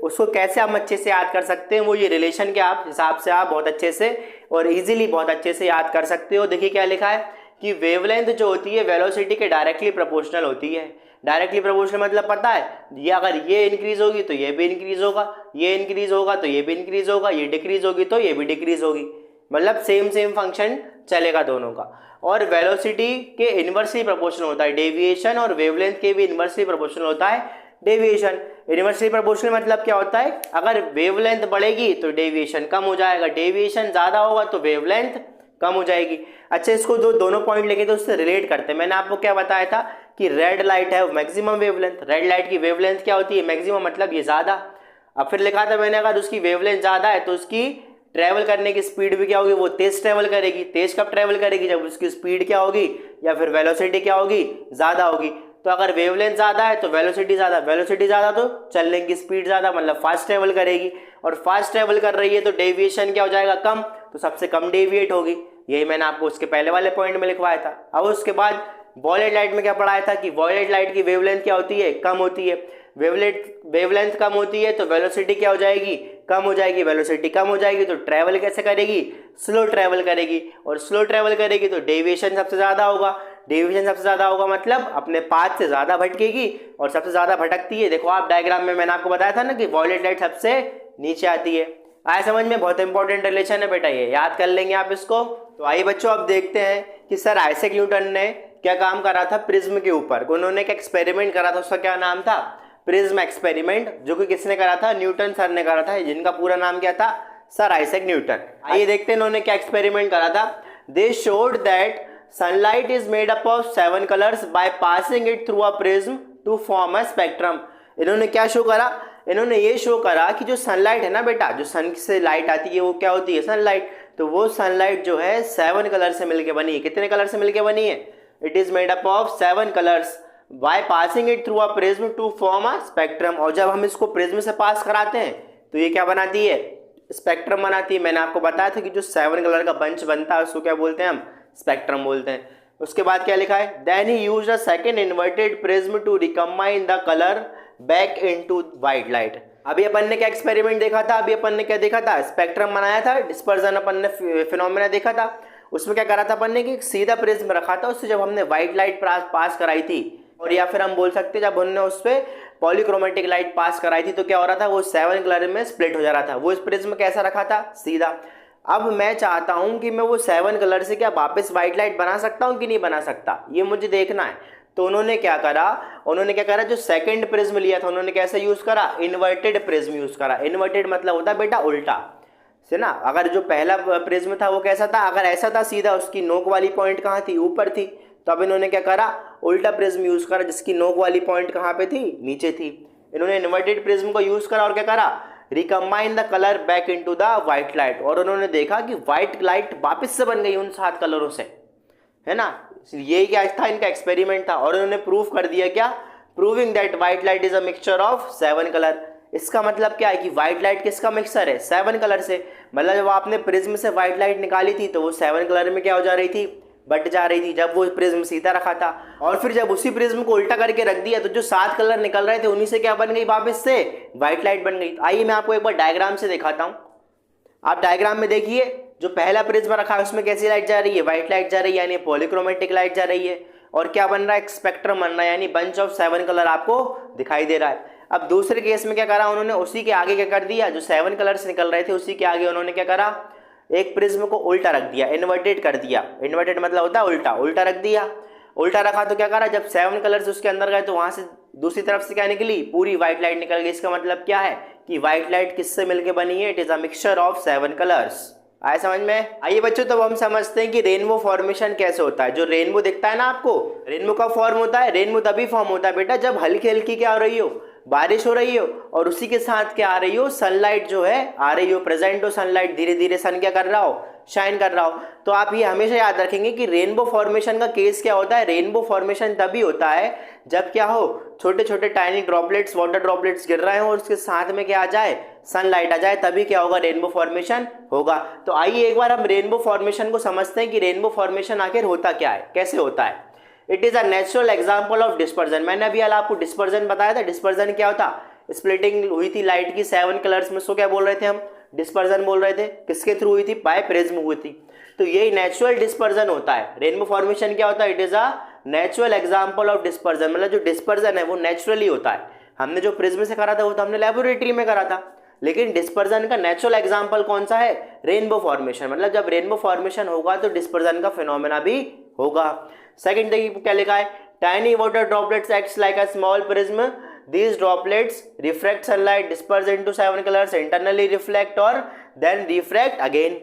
उसको कैसे हम अच्छे से याद कर सकते हैं, वो ये रिलेशन के आप हिसाब से आप बहुत अच्छे से और इजीली बहुत अच्छे से याद कर सकते हो। देखिए क्या लिखा है कि वेवलेंथ जो होती है वेलोसिटी के डायरेक्टली प्रोपोर्शनल होती है। डायरेक्टली प्रोपोर्शनल मतलब पता है, ये अगर ये इंक्रीज होगी तो ये भी इंक्रीज होगा, ये इंक्रीज होगा तो ये भी इंक्रीज होगा, ये डिक्रीज होगी तो ये भी डिक्रीज होगी, मतलब सेम सेम फंक्शन चलेगा दोनों का। और वेलोसिटी के इनवर्सली प्रोपोर्शनल होता है डेविएशन, और वेवलेंथ के भी इनवर्सली प्रोपोर्शनल होता है डेविएशन। इनवर्सली प्रोपोर्शनल मतलब क्या होता है, अगर वेवलेंथ बढ़ेगी तो डेविएशन कम हो जाएगा, डेविएशन ज्यादा होगा तो वेवलेंथ कम हो जाएगी। अच्छा, इसको जो दोनों पॉइंट लेके तो उससे रिलेट करते हैं। मैंने आपको क्या बताया था कि रेड लाइट है मैक्सिमम वेवलेंथ, रेड लाइट की वेवलेंथ क्या होती है, मैक्सिमम, मतलब ये ज्यादा। अब फिर लिखा था मैंने, अगर उसकी वेवलेंथ ज्यादा है तो उसकी ट्रेवल करने की स्पीड भी क्या होगी, वो तेज ट्रेवल करेगी। तेज कब ट्रेवल करेगी, जब उसकी स्पीड क्या होगी या फिर वेलोसिटी क्या होगी, ज्यादा होगी। तो अगर वेवलेंथ ज्यादा है तो वेलोसिटी ज्यादा, वेलोसिटी ज्यादा तो चलने की स्पीड ज्यादा, मतलब फास्ट ट्रेवल करेगी। और फास्ट ट्रेवल कर रही है तो डेविएशन क्या हो जाएगा, कम, तो सबसे कम डेविएट होगी। यही मैंने आपको उसके पहले वाले पॉइंट में लिखवाया था। अब उसके बाद वॉयलेट लाइट में क्या पढ़ाया था कि वॉयलेट लाइट की वेवलेंथ क्या होती है, कम होती है। वेवलेंथ कम होती है तो वेलोसिटी क्या हो जाएगी, कम हो जाएगी। वेलोसिटी कम हो जाएगी तो ट्रैवल कैसे करेगी, स्लो ट्रैवल करेगी, और स्लो ट्रैवल करेगी तो डेविएशन सबसे ज्यादा होगा। डेविएशन सबसे ज्यादा होगा मतलब अपने पाथ से ज्यादा भटकेगी, और सबसे ज्यादा भटकती है। देखो आप डायग्राम में मैंने आपको बताया था ना कि वॉयलेट लाइट सबसे नीचे आती है। आए समझ में, बहुत इंपॉर्टेंट रिलेशन है बेटा, ये याद कर लेंगे आप इसको। तो आइए बच्चों अब देखते हैं कि सर आइजैक न्यूटन ने क्या काम करा था प्रिज्म के ऊपर। उन्होंने एक एक्सपेरिमेंट करा था, उसका क्या नाम था, प्रिज्म एक्सपेरिमेंट, जो कि किसने करा था, न्यूटन सर ने करा था, जिनका पूरा नाम क्या था, सर आइजैक न्यूटन। आइए देखते हैं इन्होंने क्या एक्सपेरिमेंट करा था। They showed that sunlight is made up of 7 colours by passing it through a prism to form a spectrum. इन्होंने क्या शो करा, इन्होंने ये शो करा कि जो सनलाइट है ना बेटा, जो सन से लाइट आती है वो क्या होती है, सनलाइट। तो वो सनलाइट जो है 7 कलर से मिलके बनी है। कितने कलर से मिलके बनी है, it is made up of 7 colours by passing it through a prism to form a spectrum. और जब हम इसको प्रिज्म से पास कराते हैं तो ये क्या बनाती है, स्पेक्ट्रम बनाती है। मैंने आपको बताया था कि जो 7 कलर का बंच बनता है उसको क्या बोलते हैं हम, स्पेक्ट्रम बोलते हैं। उसके बाद क्या लिखा है, then he used a second inverted prism to recombine the colour back into white light. अभी अपन ने क्या एक्सपेरिमेंट देखा था, अभी अपन ने क्या देखा था, स्पेक्ट्रम बनाया था, डिस्पर्जन अपन ने फिनोमेना देखा था। उसमें क्या करा था अपन ने कि सीधा प्रिज्म रखा था, उससे जब हमने व्हाइट लाइट पास कराई थी, और या फिर हम बोल सकते जब हमने उस पर पॉलीक्रोमेटिक लाइट पास कराई थी, तो क्या हो रहा था, वो 7 कलर में स्प्लिट हो जा रहा था। वो इस प्रिज्म कैसा रखा था, सीधा। अब मैं चाहता हूं कि मैं वो 7 कलर से क्या वापस व्हाइट लाइट बना सकता हूं कि नहीं बना सकता, ये मुझे देखना है। तो उन्होंने क्या करा, जो सेकंड प्रिज्म लिया था उन्होंने कैसे यूज करा, इन्वर्टेड प्रिज्म यूज करा। इन्वर्टेड मतलब होता है बेटा उल्टा से ना। अगर जो पहला प्रिज्म था वो कैसा था, अगर ऐसा था सीधा, उसकी नोक वाली पॉइंट कहाँ थी, ऊपर थी। तो अब इन्होंने क्या करा, उल्टा प्रिज्म यूज करा, जिसकी नोक वाली पॉइंट कहाँ पे थी, नीचे थी। इन्होंने इन्वर्टेड प्रिज्म को यूज करा और क्या करा, recombine the colour back into the white light. और उन्होंने देखा कि व्हाइट लाइट वापस से बन गई उन 7 कलरों से, है ना। यही क्या था, इनका एक्सपेरिमेंट था। और उन्होंने प्रूफ कर दिया क्या, proving that white light is a mixture of 7 colour. इसका मतलब क्या है कि व्हाइट लाइट किसका मिक्सचर है, 7 कलर से। मतलब जब आपने प्रिज्म से व्हाइट लाइट निकाली थी तो वो 7 कलर में क्या हो जा रही थी, बट जा रही थी, जब वो प्रिज्म सीधा रखा था। और फिर जब उसी प्रिज्म को उल्टा करके रख दिया तो जो 7 कलर निकल रहे थे उन्हीं से क्या बन गई, वापस से व्हाइट लाइट बन गई। आइए मैं आपको एक बार डायग्राम से दिखाता हूं। आप डायग्राम में देखिए, जो पहला प्रिज्म रखा है उसमें कैसी लाइट जा रही है, व्हाइट लाइट जा रही है, यानी पॉलीक्रोमेटिक लाइट जा रही है। और क्या बन रहा है, एक स्पेक्ट्रम बन रहा है, यानी बंच ऑफ 7 कलर आपको दिखाई दे रहा है। अब दूसरे केस में क्या करा उन्होंने, उसी के आगे क्या कर दिया, जो 7 कलर्स निकल रहे थे उसी के आगे उन्होंने क्या करा, एक प्रिज्म को उल्टा रख दिया, इन्वर्टेड कर दिया। इन्वर्टेड मतलब होता है उल्टा, उल्टा रख दिया। उल्टा रखा तो क्या करा, जब 7 कलर्स उसके अंदर गए तो वहां से दूसरी तरफ से क्या निकली, पूरी व्हाइट लाइट निकल गई। इसका मतलब क्या है कि व्हाइट लाइट किससे मिलके बनी है, it is a mixture of 7 colours. आया समझ में? आइए बच्चों, तब हम समझते हैं कि रेनबो फॉर्मेशन कैसे होता है। जो रेनबो दिखता है ना आपको, रेनबो कब फॉर्म होता है? रेनबो तभी फॉर्म होता है बेटा जब हल्की हल्की क्या हो रही हो, बारिश हो रही हो, और उसी के साथ क्या आ रही हो, सनलाइट जो है आ रही हो, प्रेजेंट हो सनलाइट, धीरे धीरे सन क्या कर रहा हो, शाइन कर रहा हो। तो आप ये हमेशा याद रखेंगे कि रेनबो फॉर्मेशन का केस क्या होता है। रेनबो फॉर्मेशन तभी होता है जब क्या हो, छोटे छोटे टाइनी ड्रॉपलेट्स, वाटर ड्रॉपलेट्स गिर रहे हो और उसके साथ में क्या आ जाए, सनलाइट आ जाए, तभी क्या होगा, रेनबो फॉर्मेशन होगा। तो आइए एक बार हम रेनबो फॉर्मेशन को समझते हैं कि रेनबो फॉर्मेशन आखिर होता क्या है, कैसे होता है। It is a natural example of dispersion. मैंने अभी आपको डिस्पर्जन बताया था। डिस्पर्जन क्या होता, स्प्लिटिंग हुई थी लाइट की 7 कलर्स में, उसको क्या बोल रहे थे हम, डिस्पर्जन बोल रहे थे। किसके थ्रू हुई थी, बाय प्रिज्म हुई थी। तो यही नेचुरल डिस्पर्जन होता है। रेनबो फॉर्मेशन क्या होता है, it is a natural example of dispersion, मतलब जो डिस्पर्जन है वो नेचुरली होता है। हमने जो प्रिज्म से करा था वो तो हमने लेबोरेटरी में करा था, लेकिन डिस्पर्जन का नेचुरल एग्जाम्पल कौन सा है, रेनबो फॉर्मेशन। मतलब जब रेनबो फॉर्मेशन होगा तो डिस्पर्जन का फिनोमेना भी होगा। सेकंड देखिए क्या लिखा है, tiny water droplets acts like a small prism, these droplets refract sunlight, disperse into 7 colors, internally reflect और then refract again।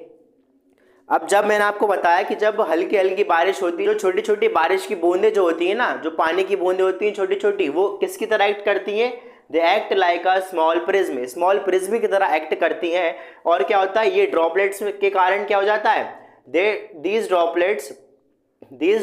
अब जब मैंने आपको बताया कि जब हल्की हल्की बारिश होती है, जो छोटी छोटी बारिश की बूंदें जो होती है ना, जो पानी की बूंदें होती हैं छोटी छोटी, वो किसकी तरह एक्ट करती हैं, they act like a small prism, small prism की तरह एक्ट करती हैं। और क्या होता है, ये ड्रॉपलेट्स के कारण क्या हो जाता है, these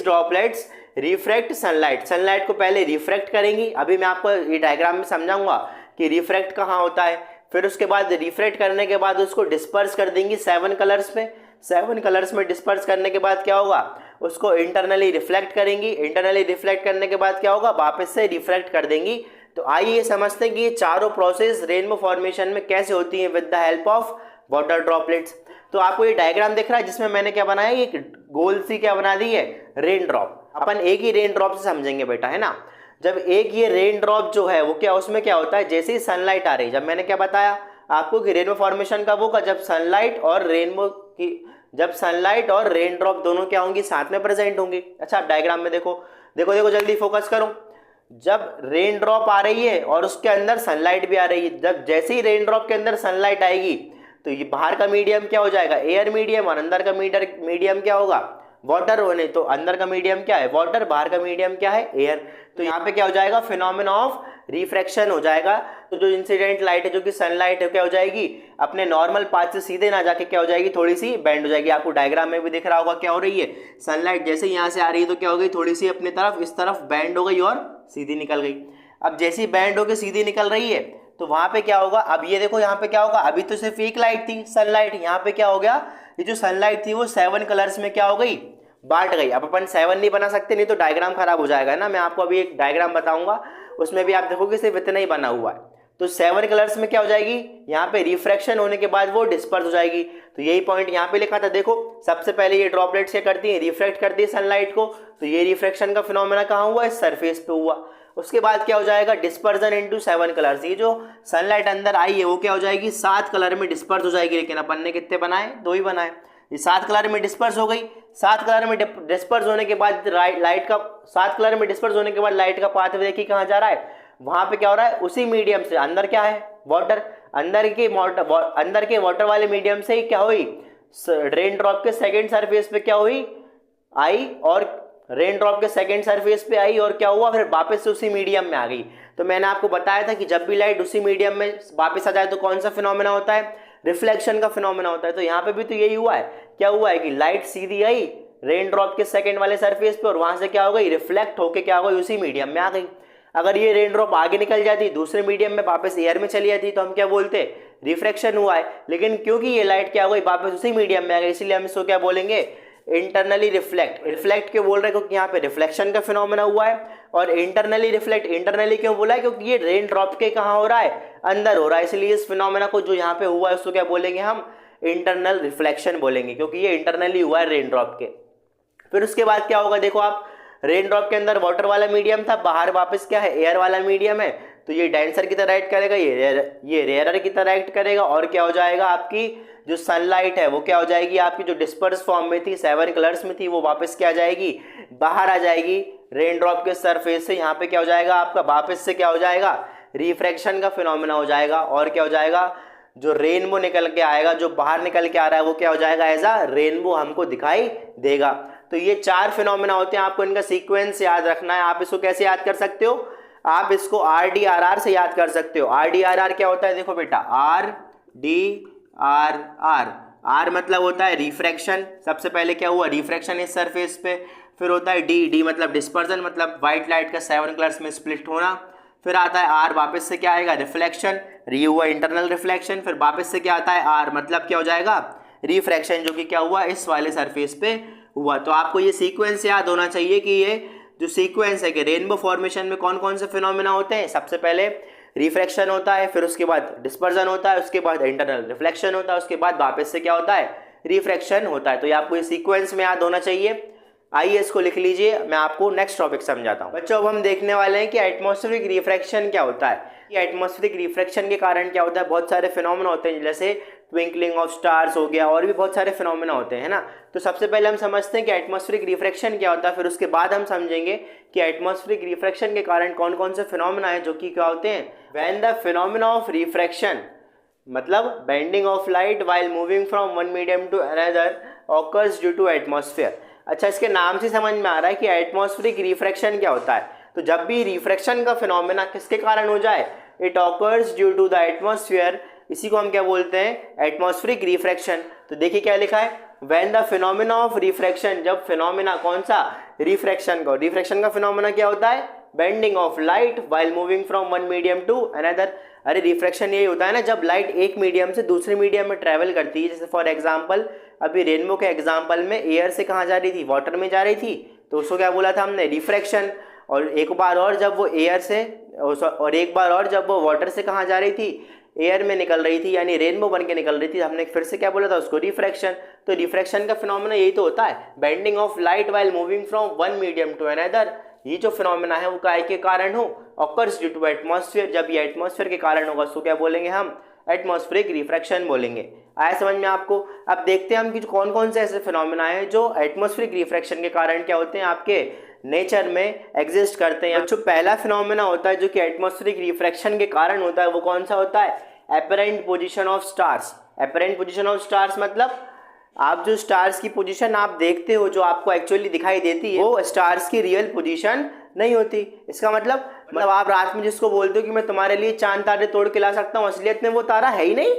droplets refract sunlight, sunlight को पहले रिफ्रैक्ट करेंगी। अभी मैं आपको ये डायग्राम में समझाऊंगा कि रिफ्रैक्ट कहाँ होता है। फिर उसके बाद रिफ्रैक्ट करने के बाद उसको डिस्पर्स कर देंगी 7 कलर्स में। 7 कलर्स में डिस्पर्स करने के बाद क्या होगा, उसको इंटरनली रिफ्लेक्ट करेंगी। इंटरनली रिफ्लेक्ट करने के बाद क्या होगा, वापस से रिफ्रैक्ट कर देंगी। तो आइए समझते हैं कि ये चारों प्रोसेस रेनबो फॉर्मेशन में कैसे होती हैं with the help of water droplets. तो आपको ये डायग्राम दिख रहा है जिसमें मैंने क्या बनाया, एक गोल सी क्या बना दी है, रेन ड्रॉप। अपन एक ही रेन ड्रॉप से समझेंगे बेटा, है ना। जब एक ये रेन ड्रॉप जो है वो क्या, उसमें क्या होता है, जैसे ही सनलाइट आ रही, जब मैंने क्या बताया आपको कि रेनबो फॉर्मेशन कब होगा, जब सनलाइट और रेन ड्रॉप दोनों क्या होंगी, साथ में प्रेजेंट होंगी। अच्छा आप डायग्राम में देखो, देखो देखो जल्दी फोकस करो। जब रेन ड्रॉप आ रही है और उसके अंदर सनलाइट भी आ रही है, जब जैसे ही रेन ड्रॉप के अंदर सनलाइट आएगी तो ये बाहर का मीडियम क्या हो जाएगा, एयर मीडियम, और अंदर का मीडियम क्या होगा, वाटर होने। तो अंदर का मीडियम क्या है, वाटर, बाहर का मीडियम क्या है, एयर। तो यहाँ पे क्या हो जाएगा, फिनोमेना ऑफ रिफ्रैक्शन हो जाएगा। तो जो इंसिडेंट लाइट है, जो कि सनलाइट है, क्या हो जाएगी, अपने नॉर्मल पाथ से सीधे ना जाके क्या हो जाएगी, थोड़ी सी बेंड हो जाएगी। आपको डायग्राम में भी दिख रहा होगा क्या हो रही है, सनलाइट जैसे यहाँ से आ रही है तो क्या हो गई, थोड़ी सी अपनी तरफ इस तरफ बेंड हो गई और सीधी निकल गई। अब जैसी बेंड होकर सीधी निकल रही है तो वहां पे क्या होगा, अब ये देखो यहाँ पे क्या होगा, अभी तो सिर्फ एक लाइट थी सनलाइट, यहाँ पे क्या हो गया, ये जो सनलाइट थी वो 7 कलर्स में क्या हो गई, बांट गई। अब अपन 7 नहीं बना सकते, नहीं तो डायग्राम खराब हो जाएगा ना। मैं आपको अभी एक डायग्राम बताऊंगा, उसमें भी आप देखोगे सिर्फ इतना ही बना हुआ है। तो 7 कलर्स में क्या हो जाएगी, यहाँ पे रिफ्रैक्शन होने के बाद वो डिस्पर्स हो जाएगी। तो यही पॉइंट यहाँ पे लिखा था, देखो सबसे पहले ये ड्रॉपलेट्स क्या करती है, रिफ्रैक्ट करती है सनलाइट को। तो ये रिफ्रैक्शन का फिनोमेना कहाँ हुआ, इस सरफेस पे हुआ। उसके बाद क्या हो जाएगा, डिस्पर्जन इनटू 7 कलर्स। ये जो सनलाइट अंदर आई है वो क्या हो जाएगी, 7 कलर में डिस्पर्स हो जाएगी। लेकिन अपन ने कितने बनाए, 2 ही बनाए। ये 7 कलर में डिस्पर्स हो गई। 7 कलर में डिस्पर्स होने के बाद लाइट का 7 कलर में डिस्पर्स होने के बाद लाइट का पाथ देखिए कहाँ जा रहा है, वहां पे क्या हो रहा है, उसी मीडियम से, अंदर क्या है, वाटर, अंदर के वाटर वाले मीडियम से ही क्या हुई, रेन ड्रॉप के सेकेंड सरफेस पे क्या हुई, आई, और रेन ड्रॉप के सेकेंड सरफेस पे आई और क्या हुआ, फिर वापस से उसी मीडियम में आ गई। तो मैंने आपको बताया था कि जब भी लाइट उसी मीडियम में वापस आ जाए तो कौन सा फिनोमेना होता है, रिफ्लेक्शन का फिनोमेना होता है। तो यहाँ पे भी तो यही हुआ है। क्या हुआ है कि लाइट सीधी आई रेन ड्रॉप के सेकेंड वाले सरफेस पे और वहां से क्या हो गई, रिफ्लेक्ट होके क्या हो गई, उसी मीडियम में आ गई। अगर ये रेन ड्रॉप आगे निकल जाती, दूसरे मीडियम में वापस एयर में चली जाती, तो हम क्या बोलते, रिफ्रैक्शन हुआ है। लेकिन क्योंकि ये लाइट क्या हो गई, वापस उसी मीडियम में आ गई, इसलिए हम इसको क्या बोलेंगे, इंटरनली रिफ्लेक्ट क्यों बोल रहे हैं, क्योंकि यहाँ पे रिफ्लेक्शन का फिनोमेना हुआ है। और इंटरनली रिफ्लेक्ट, इंटरनली क्यों बोला है, क्योंकि ये रेन ड्रॉप के कहाँ हो रहा है, अंदर हो रहा है, इसलिए इस फिनोमेना को जो यहाँ पे हुआ है उसको क्या बोलेंगे हम, इंटरनल रिफ्लेक्शन बोलेंगे, क्योंकि ये इंटरनली हुआ है रेन ड्रॉप के। फिर उसके बाद क्या होगा, देखो आप, रेन ड्रॉप के अंदर वाटर वाला मीडियम था, बाहर वापस क्या है, एयर वाला मीडियम है। तो ये डेंसर की तरह एक्ट करेगा, ये रेयरर की तरह एक्ट करेगा, और क्या हो जाएगा, आपकी जो सनलाइट है वो क्या हो जाएगी, आपकी जो डिस्पर्स फॉर्म में थी, 7 कलर्स में थी, वो वापस क्या आ जाएगी, बाहर आ जाएगी रेन ड्रॉप के सरफेस से। यहाँ पे क्या हो जाएगा आपका, वापस से क्या हो जाएगा, रिफ्रैक्शन का फिनोमेना हो जाएगा, और क्या हो जाएगा, जो रेनबो निकल के आएगा, जो बाहर निकल के आ रहा है वो क्या हो जाएगा, एज अ रेनबो हमको दिखाई देगा। तो ये 4 फिनोमेना होते हैं, आपको इनका सीक्वेंस याद रखना है। आप इसको कैसे याद कर सकते हो, आप इसको RDRR से याद कर सकते हो। RDRR क्या होता है, देखो बेटा, RDRR, R मतलब होता है रिफ्रैक्शन, सबसे पहले क्या हुआ, रिफ्रैक्शन इस सरफेस पे। फिर होता है D मतलब डिस्पर्जन, मतलब व्हाइट लाइट का 7 कलर्स में स्प्लिट होना। फिर आता है R, वापस से क्या आएगा, रिफ्लेक्शन, री हुआ इंटरनल रिफ्लेक्शन। फिर वापस से क्या आता है R, मतलब क्या हो जाएगा, रिफ्रैक्शन, जो कि क्या हुआ, इस वाले सरफेस पे हुआ। तो आपको ये सीक्वेंस याद होना चाहिए कि ये जो सीक्वेंस है कि रेनबो फॉर्मेशन में कौन कौन से फिनोमेना होते हैं। सबसे पहले रिफ्रैक्शन होता है, फिर उसके बाद डिस्पर्जन होता है, उसके बाद इंटरनल रिफ्लेक्शन होता है, उसके बाद वापस से क्या होता है, रिफ्रैक्शन होता है। तो ये आपको ये सीक्वेंस में याद होना चाहिए। आइए इसको लिख लीजिए, मैं आपको नेक्स्ट टॉपिक समझाता हूँ। बच्चों अब हम देखने वाले हैं कि एटमॉस्फेरिक रिफ्रैक्शन क्या होता है। कि एटमॉस्फेरिक रिफ्रैक्शन के कारण क्या होता है, बहुत सारे फिनोमेना होते हैं, जैसे ट्विंकलिंग ऑफ स्टार्स हो गया, और भी बहुत सारे फिनोमेना होते हैं, है ना। तो सबसे पहले हम समझते हैं कि एटमॉस्फेरिक रिफ्रैक्शन क्या होता है, फिर उसके बाद हम समझेंगे कि एटमॉस्फेरिक रिफ्रैक्शन के कारण कौन कौन से फिनोमेना है जो कि क्या होते हैं। When the phenomena of refraction मतलब bending of light while moving from one medium to another occurs due to atmosphere. अच्छा, इसके नाम से समझ में आ रहा है कि एटमॉस्फेरिक रिफ्रैक्शन क्या होता है। तो जब भी रिफ्रैक्शन का फिनोमेना किसके कारण हो जाए, it occurs due to the atmosphere, इसी को हम क्या बोलते हैं, एटमॉस्फेरिक रिफ्रैक्शन। तो देखिए क्या लिखा है, when the phenomena of refraction, जब फिनोमेना कौन सा, रिफ्रैक्शन का। रिफ्रैक्शन का फिनोमेना क्या होता है, bending of light while moving from one medium to another. अरे रिफ्रैक्शन यही होता है ना, जब लाइट एक मीडियम से दूसरे मीडियम में ट्रेवल करती है। जैसे फॉर एग्जांपल अभी रेनबो के एग्जांपल में एयर से कहाँ जा रही थी, वाटर में जा रही थी, तो उसको क्या बोला था हमने, रिफ्रैक्शन। और एक बार और जब वो एयर से, और एक बार और जब वो वाटर से कहाँ जा रही थी, एयर में निकल रही थी, यानी रेनबो बन के निकल रही थी, हमने फिर से क्या बोला था उसको, रिफ्रैक्शन। तो रिफ्रैक्शन का फिनोमेना यही तो होता है, bending of light while moving from one medium to another. ये जो फिनोमेना है वो काय के कारण हो, ऑकर्स ड्यू टू एटमॉस्फेयर। जब ये एटमॉस्फेयर के कारण होगा उसको क्या बोलेंगे हम, एटमॉस्फेरिक रिफ्रैक्शन बोलेंगे। आया समझ में आपको। अब देखते हैं हम कि कौन कौन से ऐसे फिनोमेना है जो एटमॉस्फेरिक रिफ्रैक्शन के कारण क्या होते हैं, आपके नेचर में एग्जिस्ट करते हैं। जो पहला फिनोमेना होता है जो कि एटमॉस्फेरिक रिफ्रैक्शन के कारण होता है, वो कौन सा होता है, apparent position of stars. Apparent position of stars मतलब आप जो स्टार्स की पोजीशन आप देखते हो, जो आपको एक्चुअली दिखाई देती है, वो स्टार्स की रियल पोजीशन नहीं होती। इसका मतलब आप रात में जिसको बोलते हो कि मैं तुम्हारे लिए चांद तारे तोड़ के ला सकता हूँ, असलियत में वो तारा है ही नहीं।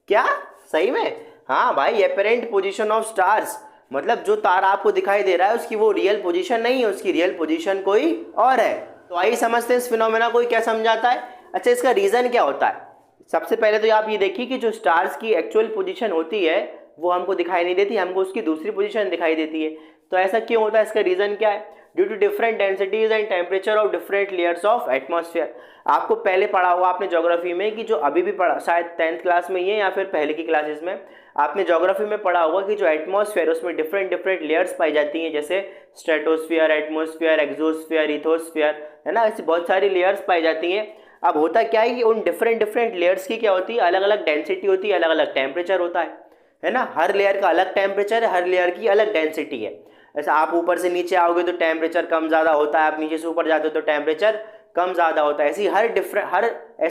क्या सही में? हाँ भाई, एपरेंट पोजीशन ऑफ स्टार्स मतलब जो तारा आपको दिखाई दे रहा है उसकी वो रियल पोजीशन नहीं है, उसकी रियल पोजीशन कोई और है। तो आइए समझते हैं इस फिनोमेना को क्या समझाता है। अच्छा, इसका रीजन क्या होता है। सबसे पहले तो आप ये देखिए कि जो स्टार्स की एक्चुअल पोजीशन होती है वो हमको दिखाई नहीं देती, हमको उसकी दूसरी पोजीशन दिखाई देती है। तो ऐसा क्यों होता है, इसका रीजन क्या है, due to different densities and temperature of different layers of atmosphere. आपको पहले पढ़ा होगा आपने ज्योग्राफी में, कि जो अभी भी पढ़ा, शायद 10th क्लास में ही है या फिर पहले की क्लासेस में, आपने ज्योग्राफी में पढ़ा होगा कि जो एटमॉस्फेयर उसमें डिफरेंट डिफरेंट लेयर्स पाई जाती हैं, जैसे स्ट्रेटोस्फीयर, एटमॉस्फेयर, एक्सोस्फीयर, इथोस्फीयर, है ना। ऐसी बहुत सारी लेयर्स पाई जाती हैं। अब होता क्या है कि उन डिफरेंट डिफरेंट लेयर्स की क्या होती है, अलग अलग डेंसिटी होती है, अलग अलग टेम्परेचर होता है ना। हर लेयर का अलग टेम्परेचर है, हर लेयर की अलग डेंसिटी है। ऐसा आप ऊपर से नीचे आओगे तो टेम्परेचर कम ज़्यादा होता है, आप नीचे से ऊपर जाते हो तो टेम्परेचर कम ज़्यादा होता है। ऐसे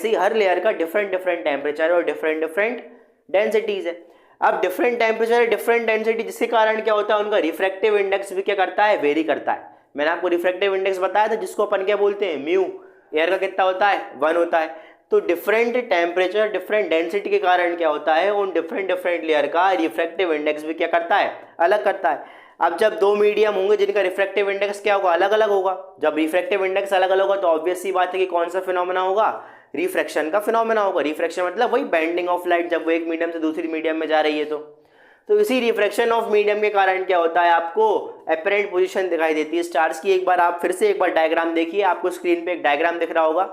ही हर लेयर का डिफरेंट डिफरेंट टेम्परेचर और डिफरेंट डिफरेंट डेंसिटीज़ है। अब डिफरेंट टेम्परेचर, डिफरेंट डेंसिटी, जिसके कारण क्या होता है, उनका रिफ्रैक्टिव इंडेक्स भी क्या करता है, वेरी करता है। मैंने आपको रिफ्रैक्टिव इंडेक्स बताया था, जिसको अपन क्या बोलते हैं, म्यू। एयर का कितना होता है, 1 होता है। तो डिफरेंट टेम्परेचर, डिफरेंट डेंसिटी के कारण क्या होता है, उन डिफरेंट डिफरेंट लेयर का रिफ्रैक्टिव इंडेक्स भी क्या करता है, अलग करता है। अब जब दो मीडियम होंगे जिनका रिफ्रैक्टिव इंडेक्स क्या होगा, अलग अलग होगा। जब रिफ्रैक्टिव इंडेक्स अलग अलग होगा तो ऑब्वियस सी बात है कि कौन सा फिनोमेना होगा, रिफ्रैक्शन का फिनोमेना होगा। रिफ्रैक्शन मतलब वही बेंडिंग ऑफ लाइट, जब वो एक मीडियम से दूसरी मीडियम में जा रही है। तो इसी रिफ्रैक्शन ऑफ मीडियम के कारण क्या होता है, आपको एपरेंट पोजीशन दिखाई देती है स्टार्स की। एक बार आप फिर से एक बार डायग्राम देखिए, आपको स्क्रीन पे एक डायग्राम दिख रहा होगा।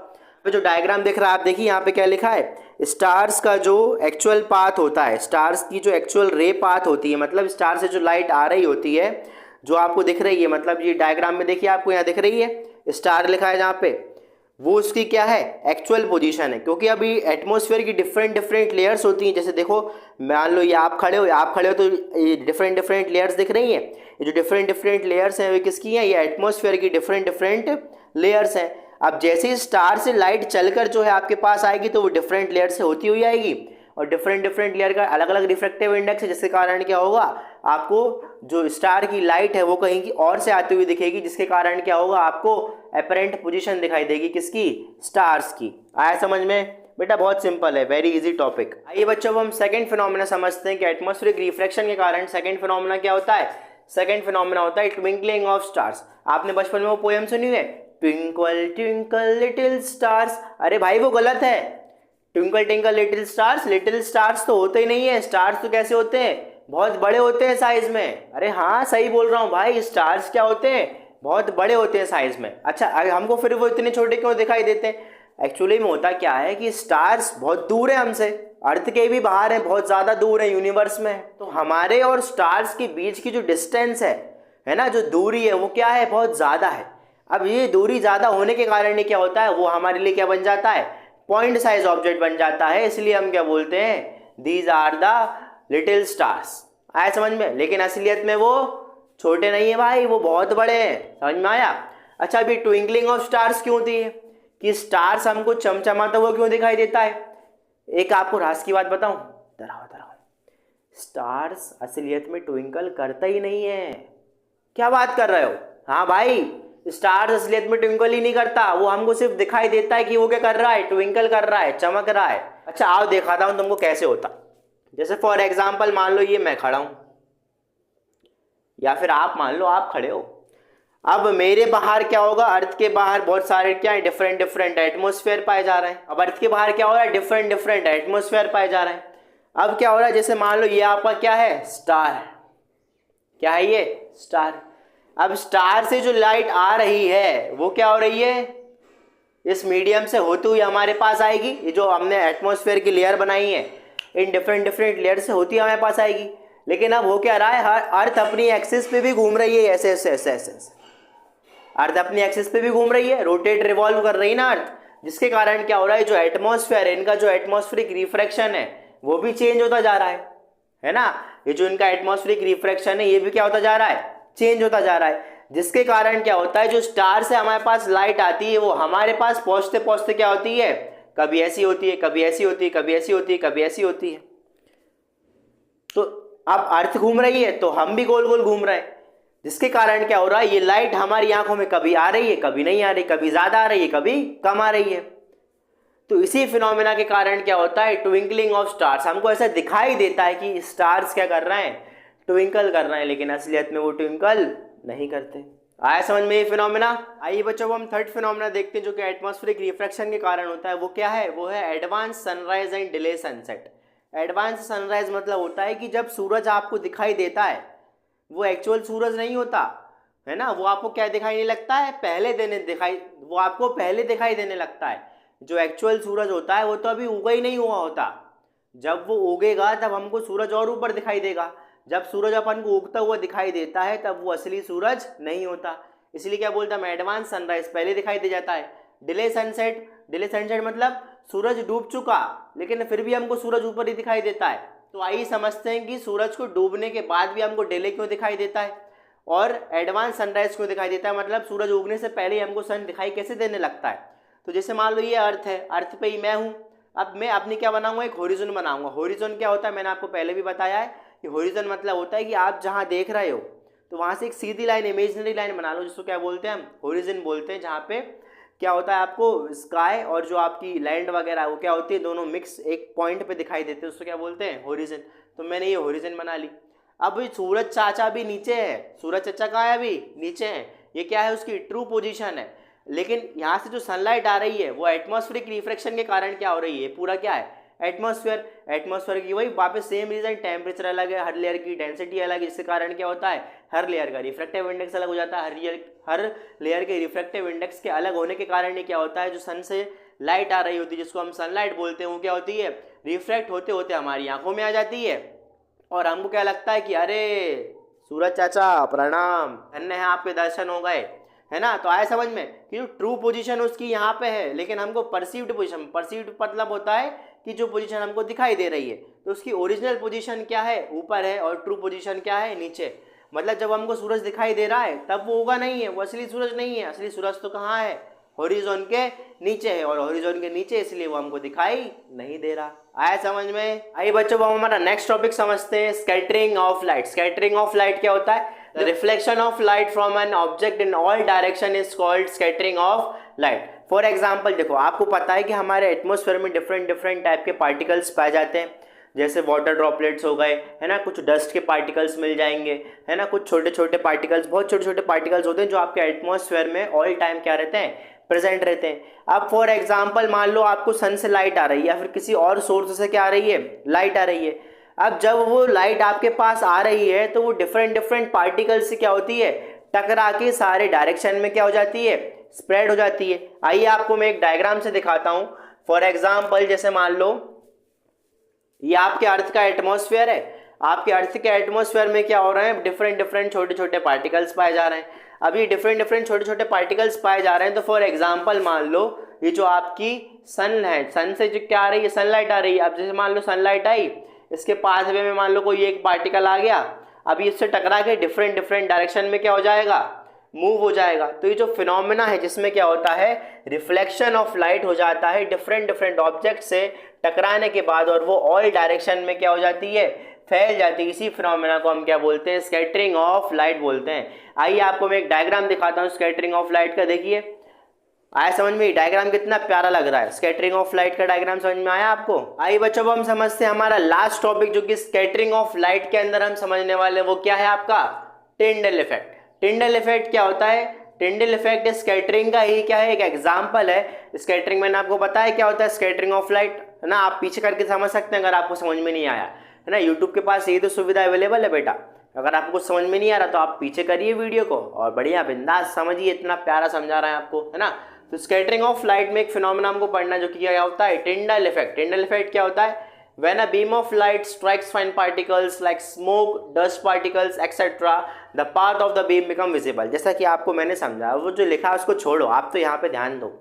तो जो डायग्राम दिख रहा है आप देखिए, यहाँ पे क्या लिखा है, स्टार्स का जो एक्चुअल पाथ होता है, स्टार्स की जो एक्चुअल रे पाथ होती है, मतलब स्टार से जो लाइट आ रही होती है, जो आपको दिख रही है, मतलब ये डायग्राम में देखिए आपको यहाँ दिख रही है स्टार लिखा है जहाँ पे, वो उसकी क्या है, एक्चुअल पोजीशन है। क्योंकि अभी एटमॉस्फेयर की डिफरेंट डिफरेंट लेयर्स होती हैं। जैसे देखो, मान लो ये आप खड़े हो तो ये डिफरेंट डिफरेंट लेयर्स दिख रही हैं। ये जो डिफरेंट डिफरेंट लेयर्स हैं वे किसकी हैं, ये एटमॉस्फेयर की डिफरेंट डिफरेंट लेयर्स हैं। अब जैसे ही स्टार से लाइट चलकर जो है आपके पास आएगी तो वो डिफरेंट लेयर से होती हुई आएगी, और डिफरेंट डिफरेंट लेयर का अलग अलग रिफ्रैक्टिव इंडेक्स है, जिसके कारण क्या होगा, आपको जो स्टार की लाइट है वो कहीं की और से आती हुई दिखेगी, जिसके कारण क्या होगा, आपको अपरेंट पोजीशन दिखाई देगी किसकी, स्टार्स की। आया समझ में बेटा, बहुत सिंपल है, वेरी इजी टॉपिक। आइए बच्चों, अब हम सेकंड फिनोमेना समझते हैं कि एटमॉस्फेरिक रिफ्रैक्शन के कारण सेकंड फिनोमेना क्या होता है। सेकंड फिनोमेना होता है ट्विंकलिंग ऑफ स्टार्स। आपने बचपन में वो पोएम सुनी है, ट्विंकल ट्विंकल लिटिल स्टार्स। अरे भाई वो गलत है, ट्विंकल ट्विंकल लिटिल स्टार्स तो होते ही नहीं है। स्टार्स तो कैसे होते हैं, बहुत बड़े होते हैं साइज में। अरे हाँ सही बोल रहा हूँ भाई, स्टार्स क्या होते हैं, बहुत बड़े होते हैं साइज में। अच्छा हमको फिर वो इतने छोटे क्यों दिखाई देते हैं। एक्चुअली में होता क्या है कि स्टार्स बहुत दूर है हमसे, अर्थ के भी बाहर है, बहुत ज़्यादा दूर है, यूनिवर्स में। तो हमारे और स्टार्स के बीच की जो डिस्टेंस है ना, जो दूरी है वो क्या है, बहुत ज़्यादा है। अब ये दूरी ज़्यादा होने के कारण क्या होता है, वो हमारे लिए क्या बन जाता है, पॉइंट साइज ऑब्जेक्ट बन जाता है। इसलिए हम क्या बोलते हैं, these are the little stars. आया समझ में। लेकिन असलियत में वो छोटे नहीं है भाई, वो बहुत बड़े हैं। समझ में आया। अच्छा अभी ट्विंकलिंग ऑफ स्टार्स क्यों होती है, कि स्टार्स हमको चमचमाता हुआ क्यों दिखाई देता है। एक आपको राज की बात बताऊं, डराओ डराओ, स्टार्स असलियत में ट्विंकल करता ही नहीं है। क्या बात कर रहे हो। हाँ भाई, स्टार्स असलियत में ट्विंकल ही नहीं करता, वो हमको सिर्फ दिखाई देता है कि वो क्या कर रहा है, ट्विंकल कर रहा है, चमक रहा है। अच्छा आओ दिखाता हूं तुमको कैसे होता। जैसे फॉर एग्जाम्पल मान लो ये मैं खड़ा हूं, या फिर आप मान लो आप खड़े हो। अब मेरे बाहर क्या होगा, अर्थ के बाहर बहुत सारे क्या है, डिफरेंट डिफरेंट एटमॉस्फेयर पाए जा रहे हैं। अब अर्थ के बाहर क्या हो रहा है, डिफरेंट डिफरेंट एटमॉस्फेयर पाए जा रहे हैं। अब क्या हो रहा है, जैसे मान लो ये आपका क्या है, स्टार। क्या है ये, स्टार। अब स्टार से जो लाइट आ रही है वो क्या हो रही है, इस मीडियम से होती हुई हमारे पास आएगी। ये जो हमने एटमॉस्फेयर की लेयर बनाई है, इन डिफरेंट डिफरेंट लेयर से होती हमारे पास आएगी। लेकिन अब हो क्या रहा है, हर अर्थ अपनी एक्सिस पे भी घूम रही है, ऐसे ऐसे ऐसे ऐसे। अर्थ अपनी एक्सिस पे भी घूम रही है, रोटेट रिवॉल्व कर रही है ना अर्थ, जिसके कारण क्या हो रहा है, जो एटमॉस्फेयर है, इनका जो एटमॉस्फेरिक रिफ्रैक्शन है वो भी चेंज होता जा रहा है ना। ये जो इनका एटमॉस्फेरिक रिफ्रैक्शन है ये भी क्या होता जा रहा है, चेंज होता जा रहा है। जिसके कारण क्या होता है, जो स्टार से हमारे पास लाइट आती है वो हमारे पास पहुंचते पहुंचते क्या होती है, कभी ऐसी होती है, कभी ऐसी होती है, कभी ऐसी होती है, कभी ऐसी होती है। तो अब अर्थ घूम रही है तो हम भी गोल गोल घूम रहे हैं, जिसके कारण क्या हो रहा है, ये लाइट हमारी आंखों में कभी आ रही है, कभी नहीं आ रही, कभी ज्यादा आ रही है, कभी कम आ रही है। तो इसी फिनोमेना के कारण क्या होता है, ट्विंकलिंग ऑफ स्टार्स। हमको ऐसा दिखाई देता है कि स्टार्स क्या कर रहे हैं, ट्विंकल कर रहे हैं, लेकिन असलियत में वो ट्विंकल नहीं करते। आया समझ में ये फिनोमेना। आइए बच्चों हम थर्ड फिनोमेना देखते हैं जो कि एटमॉस्फेरिक रिफ्रैक्शन के कारण होता है। वो क्या है, वो है advance sunrise and delay sunset. Advance sunrise मतलब होता है कि जब सूरज आपको दिखाई देता है वो एक्चुअल सूरज नहीं होता है ना, वो आपको क्या दिखाई नहीं लगता है, वो आपको पहले दिखाई देने लगता है। जो एक्चुअल सूरज होता है वो तो अभी उगा ही नहीं हुआ होता। जब वो उगेगा तब हमको सूरज और ऊपर दिखाई देगा। जब सूरज अपन को उगता हुआ दिखाई देता है तब वो असली सूरज नहीं होता। इसलिए क्या बोलता है, एडवांस सनराइज पहले दिखाई दे जाता है। डिले सनसेट मतलब सूरज डूब चुका लेकिन फिर भी हमको सूरज ऊपर ही दिखाई देता है। तो आइए समझते हैं कि सूरज को डूबने के बाद भी हमको डिले क्यों दिखाई देता है और एडवांस सनराइज क्यों दिखाई देता है, मतलब सूरज उगने से पहले हमको सन दिखाई कैसे देने लगता है। तो जैसे मान लो ये अर्थ है, अर्थ पे ही मैं हूँ। अब मैं अपनी क्या बनाऊंगा, एक होरिजन बनाऊंगा। होरिजन क्या होता है, मैंने आपको पहले भी बताया है कि होरिजन मतलब होता है कि आप जहाँ देख रहे हो तो वहाँ से एक सीधी लाइन, इमेजिनरी लाइन बना लो, जिसको क्या बोलते हैं हम, होरिजन बोलते हैं। जहाँ पे क्या होता है, आपको स्काई और जो आपकी लैंड वगैरह वो क्या होती है, दोनों मिक्स एक पॉइंट पे दिखाई देते हैं, उसको क्या बोलते हैं, होरिजन। तो मैंने ये होरिजन बना ली। अब सूरज चाचा भी नीचे है, सूरज चाचा कहाँ है, अभी नीचे है। ये क्या है, उसकी ट्रू पोजीशन है। लेकिन यहाँ से जो सनलाइट आ रही है वो एटमॉस्फेरिक रिफ्रैक्शन के कारण क्या हो रही है, पूरा क्या है, एटमॉस्फेयर की वही वापस सेम रीजन, टेम्परेचर अलग है, हर लेयर की डेंसिटी अलग है, जिसके कारण क्या होता है, हर लेयर का रिफ्रैक्टिव इंडेक्स अलग हो जाता है। हर लेयर के रिफ्रैक्टिव इंडेक्स के अलग होने के कारण क्या होता है, जो सन से लाइट आ रही होती है जिसको हम सनलाइट बोलते हैं, वो क्या होती है, रिफ्रैक्ट होते होते हमारी आंखों में आ जाती है और हमको क्या लगता है कि अरे सूरज चाचा प्रणाम, धन्य है आपके दर्शन हो गए, है ना। तो आया समझ में कि जो ट्रू पोजीशन उसकी यहाँ पे है, लेकिन हमको परसीव्ड पोजीशन, परसीव्ड मतलब होता है कि जो पोजीशन हमको दिखाई दे रही है, तो उसकी ओरिजिनल पोजीशन क्या है, ऊपर है, और ट्रू पोजीशन क्या है, नीचे। मतलब जब हमको सूरज दिखाई दे रहा है तब वो उगा नहीं है, वो असली सूरज नहीं है। असली सूरज तो कहाँ है, हॉरिजॉन के नीचे है, और हॉरिजॉन के नीचे इसलिए वो हमको दिखाई नहीं दे रहा। आया समझ में? आइए बच्चों, हम हमारा नेक्स्ट टॉपिक समझते हैं, scattering of light. Scattering of light क्या होता है? The reflection of light from an object in all direction is called scattering of light. For example देखो, आपको पता है कि हमारे एटमॉस्फेयर में डिफरेंट डिफरेंट टाइप के पार्टिकल्स पाए जाते हैं, जैसे वाटर ड्रॉपलेट्स हो गए, है ना, कुछ डस्ट के पार्टिकल्स मिल जाएंगे, है ना, कुछ छोटे छोटे पार्टिकल्स, बहुत छोटे छोटे पार्टिकल्स होते हैं जो आपके एटमॉस्फेयर में ऑल टाइम क्या रहते हैं, प्रेजेंट रहते हैं। अब फॉर एग्जांपल मान लो आपको सन से लाइट आ रही है या फिर किसी और सोर्स से क्या आ रही है, लाइट आ रही है। अब जब वो लाइट आपके पास आ रही है तो वो डिफरेंट डिफरेंट पार्टिकल्स से क्या होती है, टकरा के सारे डायरेक्शन में क्या हो जाती है, स्प्रेड हो जाती है। आइए आपको मैं एक डायग्राम से दिखाता हूं। फॉर एग्जाम्पल जैसे मान लो ये आपके अर्थ का एटमॉस्फेयर है, आपके अर्थ के एटमॉस्फेयर में क्या हो रहा है, डिफरेंट डिफरेंट छोटे छोटे पार्टिकल्स पाए जा रहे हैं। अब ये डिफरेंट डिफरेंट छोटे छोटे पार्टिकल्स पाए जा रहे हैं, तो फॉर एग्जांपल मान लो ये जो आपकी सन है, सन से जो क्या आ रही है, सनलाइट आ रही है। अब जैसे मान लो सनलाइट आई, इसके पाथवे में मान लो कोई एक पार्टिकल आ गया, अभी इससे टकरा के डिफरेंट डिफरेंट डायरेक्शन में क्या हो जाएगा, मूव हो जाएगा। तो ये जो फिनोमेना है जिसमें क्या होता है, रिफ्लेक्शन ऑफ लाइट हो जाता है डिफरेंट डिफरेंट ऑब्जेक्ट से टकराने के बाद, और वो ऑल डायरेक्शन में क्या हो जाती है, फैल जाती है। इसी फिनोमेना को हम क्या बोलते हैं, स्कैटरिंग ऑफ लाइट बोलते हैं। आइए आपको मैं एक डायग्राम दिखाता हूँ स्कैटरिंग ऑफ लाइट का। देखिए आया समझ में, डायग्राम कितना प्यारा लग रहा है, स्कैटरिंग ऑफ लाइट का डायग्राम समझ में आया आपको? आइए बच्चों, हम समझते हैं हमारा लास्ट टॉपिक जो कि स्कैटरिंग ऑफ लाइट के अंदर हम समझने वाले, वो क्या है आपका, टिंडल इफेक्ट। टिंडल इफेक्ट क्या होता है? टिंडल इफेक्ट स्कैटरिंग का ही क्या है, एक एग्जांपल है। स्कैटरिंग मैंने आपको बताया क्या होता है, स्कैटरिंग ऑफ लाइट, है ना। आप पीछे करके समझ सकते हैं अगर आपको समझ में नहीं आया, है ना। यूट्यूब के पास ये तो सुविधा अवेलेबल है बेटा, अगर आपको कुछ समझ में नहीं आ रहा तो आप पीछे करिए वीडियो को और बढ़िया बिंदास समझिए, इतना प्यारा समझा रहा है आपको, है ना। तो स्कैटरिंग ऑफ लाइट में एक फिनोमेना हमको पढ़ना जो कि क्या होता है, टिंडल इफेक्ट। टिंडल इफेक्ट क्या होता है? When a beam of light strikes fine particles like smoke, dust particles, etc., the path of the beam become visible। जैसा कि आपको मैंने समझा, वो जो लिखा है उसको छोड़ो, आप तो यहाँ पे ध्यान दो।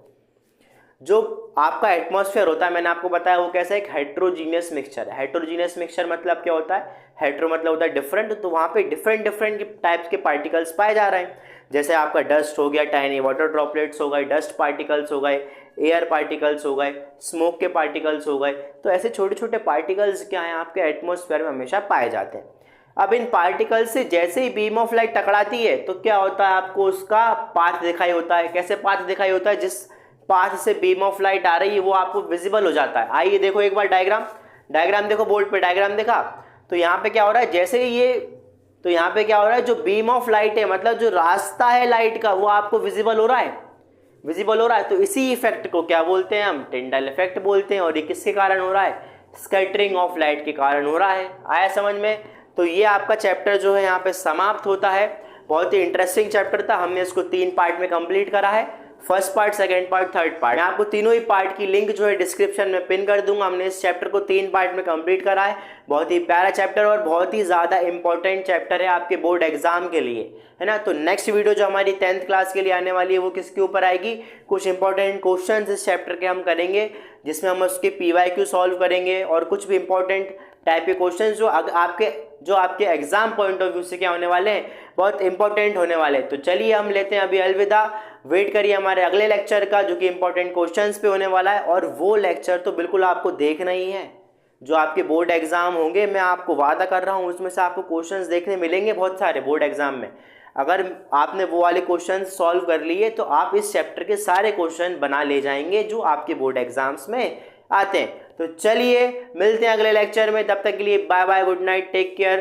जो आपका एटमॉस्फेयर होता है, मैंने आपको बताया वो कैसा एक हेट्रोजीनियस मिक्सचर है। हेट्रोजीनियस मिक्सचर मतलब क्या होता है, हेट्रो मतलब होता है डिफरेंट, तो वहाँ पे डिफरेंट डिफरेंट टाइप्स के पार्टिकल्स पाए जा रहे हैं। जैसे आपका डस्ट हो गया, टाइनी वाटर ड्रॉपलेट्स हो गए, डस्ट पार्टिकल्स हो गए, एयर पार्टिकल्स हो गए, स्मोक के पार्टिकल्स हो गए। तो ऐसे छोटे छोटे पार्टिकल्स क्या हैं आपके एटमॉस्फेयर में हमेशा पाए जाते हैं। अब इन पार्टिकल्स से जैसे ही बीम ऑफ लाइट टकराती है तो क्या होता है, आपको उसका पाथ दिखाई होता है। कैसे पाथ दिखाई होता है? जिस पाथ से बीम ऑफ लाइट आ रही है वो आपको विजिबल हो जाता है। आइए देखो एक बार डायग्राम देखो, बोर्ड पे डायग्राम देखा, तो यहाँ पे क्या हो रहा है, जैसे ही ये, तो यहाँ पे क्या हो रहा है, जो बीम ऑफ लाइट है, मतलब जो रास्ता है लाइट का, वो आपको विजिबल हो रहा है। तो इसी इफेक्ट को क्या बोलते हैं हम, टिंडल इफेक्ट बोलते हैं। और ये किसके कारण हो रहा है, स्कैटरिंग ऑफ लाइट के कारण हो रहा है। आया समझ में? तो ये आपका चैप्टर जो है यहाँ पे समाप्त होता है। बहुत ही इंटरेस्टिंग चैप्टर था, हमने इसको 3 पार्ट में कंप्लीट करा है, first part, second part, third part. मैं आपको तीनों ही पार्ट की लिंक जो है डिस्क्रिप्शन में पिन कर दूंगा। हमने इस चैप्टर को 3 पार्ट में कंप्लीट करा है। बहुत ही प्यारा चैप्टर और बहुत ही ज़्यादा इंपॉर्टेंट चैप्टर है आपके बोर्ड एग्जाम के लिए, है ना। तो नेक्स्ट वीडियो जो हमारी 10th क्लास के लिए आने वाली है वो किसके ऊपर आएगी, कुछ इंपॉर्टेंट क्वेश्चन इस चैप्टर के हम करेंगे, जिसमें हम उसके PYQ सॉल्व करेंगे और कुछ भी इंपॉर्टेंट टाइप के क्वेश्चन जो आपके एग्जाम पॉइंट ऑफ व्यू से क्या होने वाले हैं, बहुत इंपॉर्टेंट होने वाले हैं। तो चलिए हम लेते हैं अभी अलविदा, वेट करिए हमारे अगले लेक्चर का जो कि इंपॉर्टेंट क्वेश्चंस पे होने वाला है। और वो लेक्चर तो बिल्कुल आपको देखना ही है, जो आपके बोर्ड एग्जाम होंगे, मैं आपको वादा कर रहा हूँ उसमें से आपको क्वेश्चंस देखने मिलेंगे बहुत सारे बोर्ड एग्जाम में। अगर आपने वो वाले क्वेश्चन सॉल्व कर लिए तो आप इस चैप्टर के सारे क्वेश्चन बना ले जाएंगे जो आपके बोर्ड एग्जाम्स में आते हैं। तो चलिए मिलते हैं अगले लेक्चर में, तब तक के लिए bye bye, good night, take care.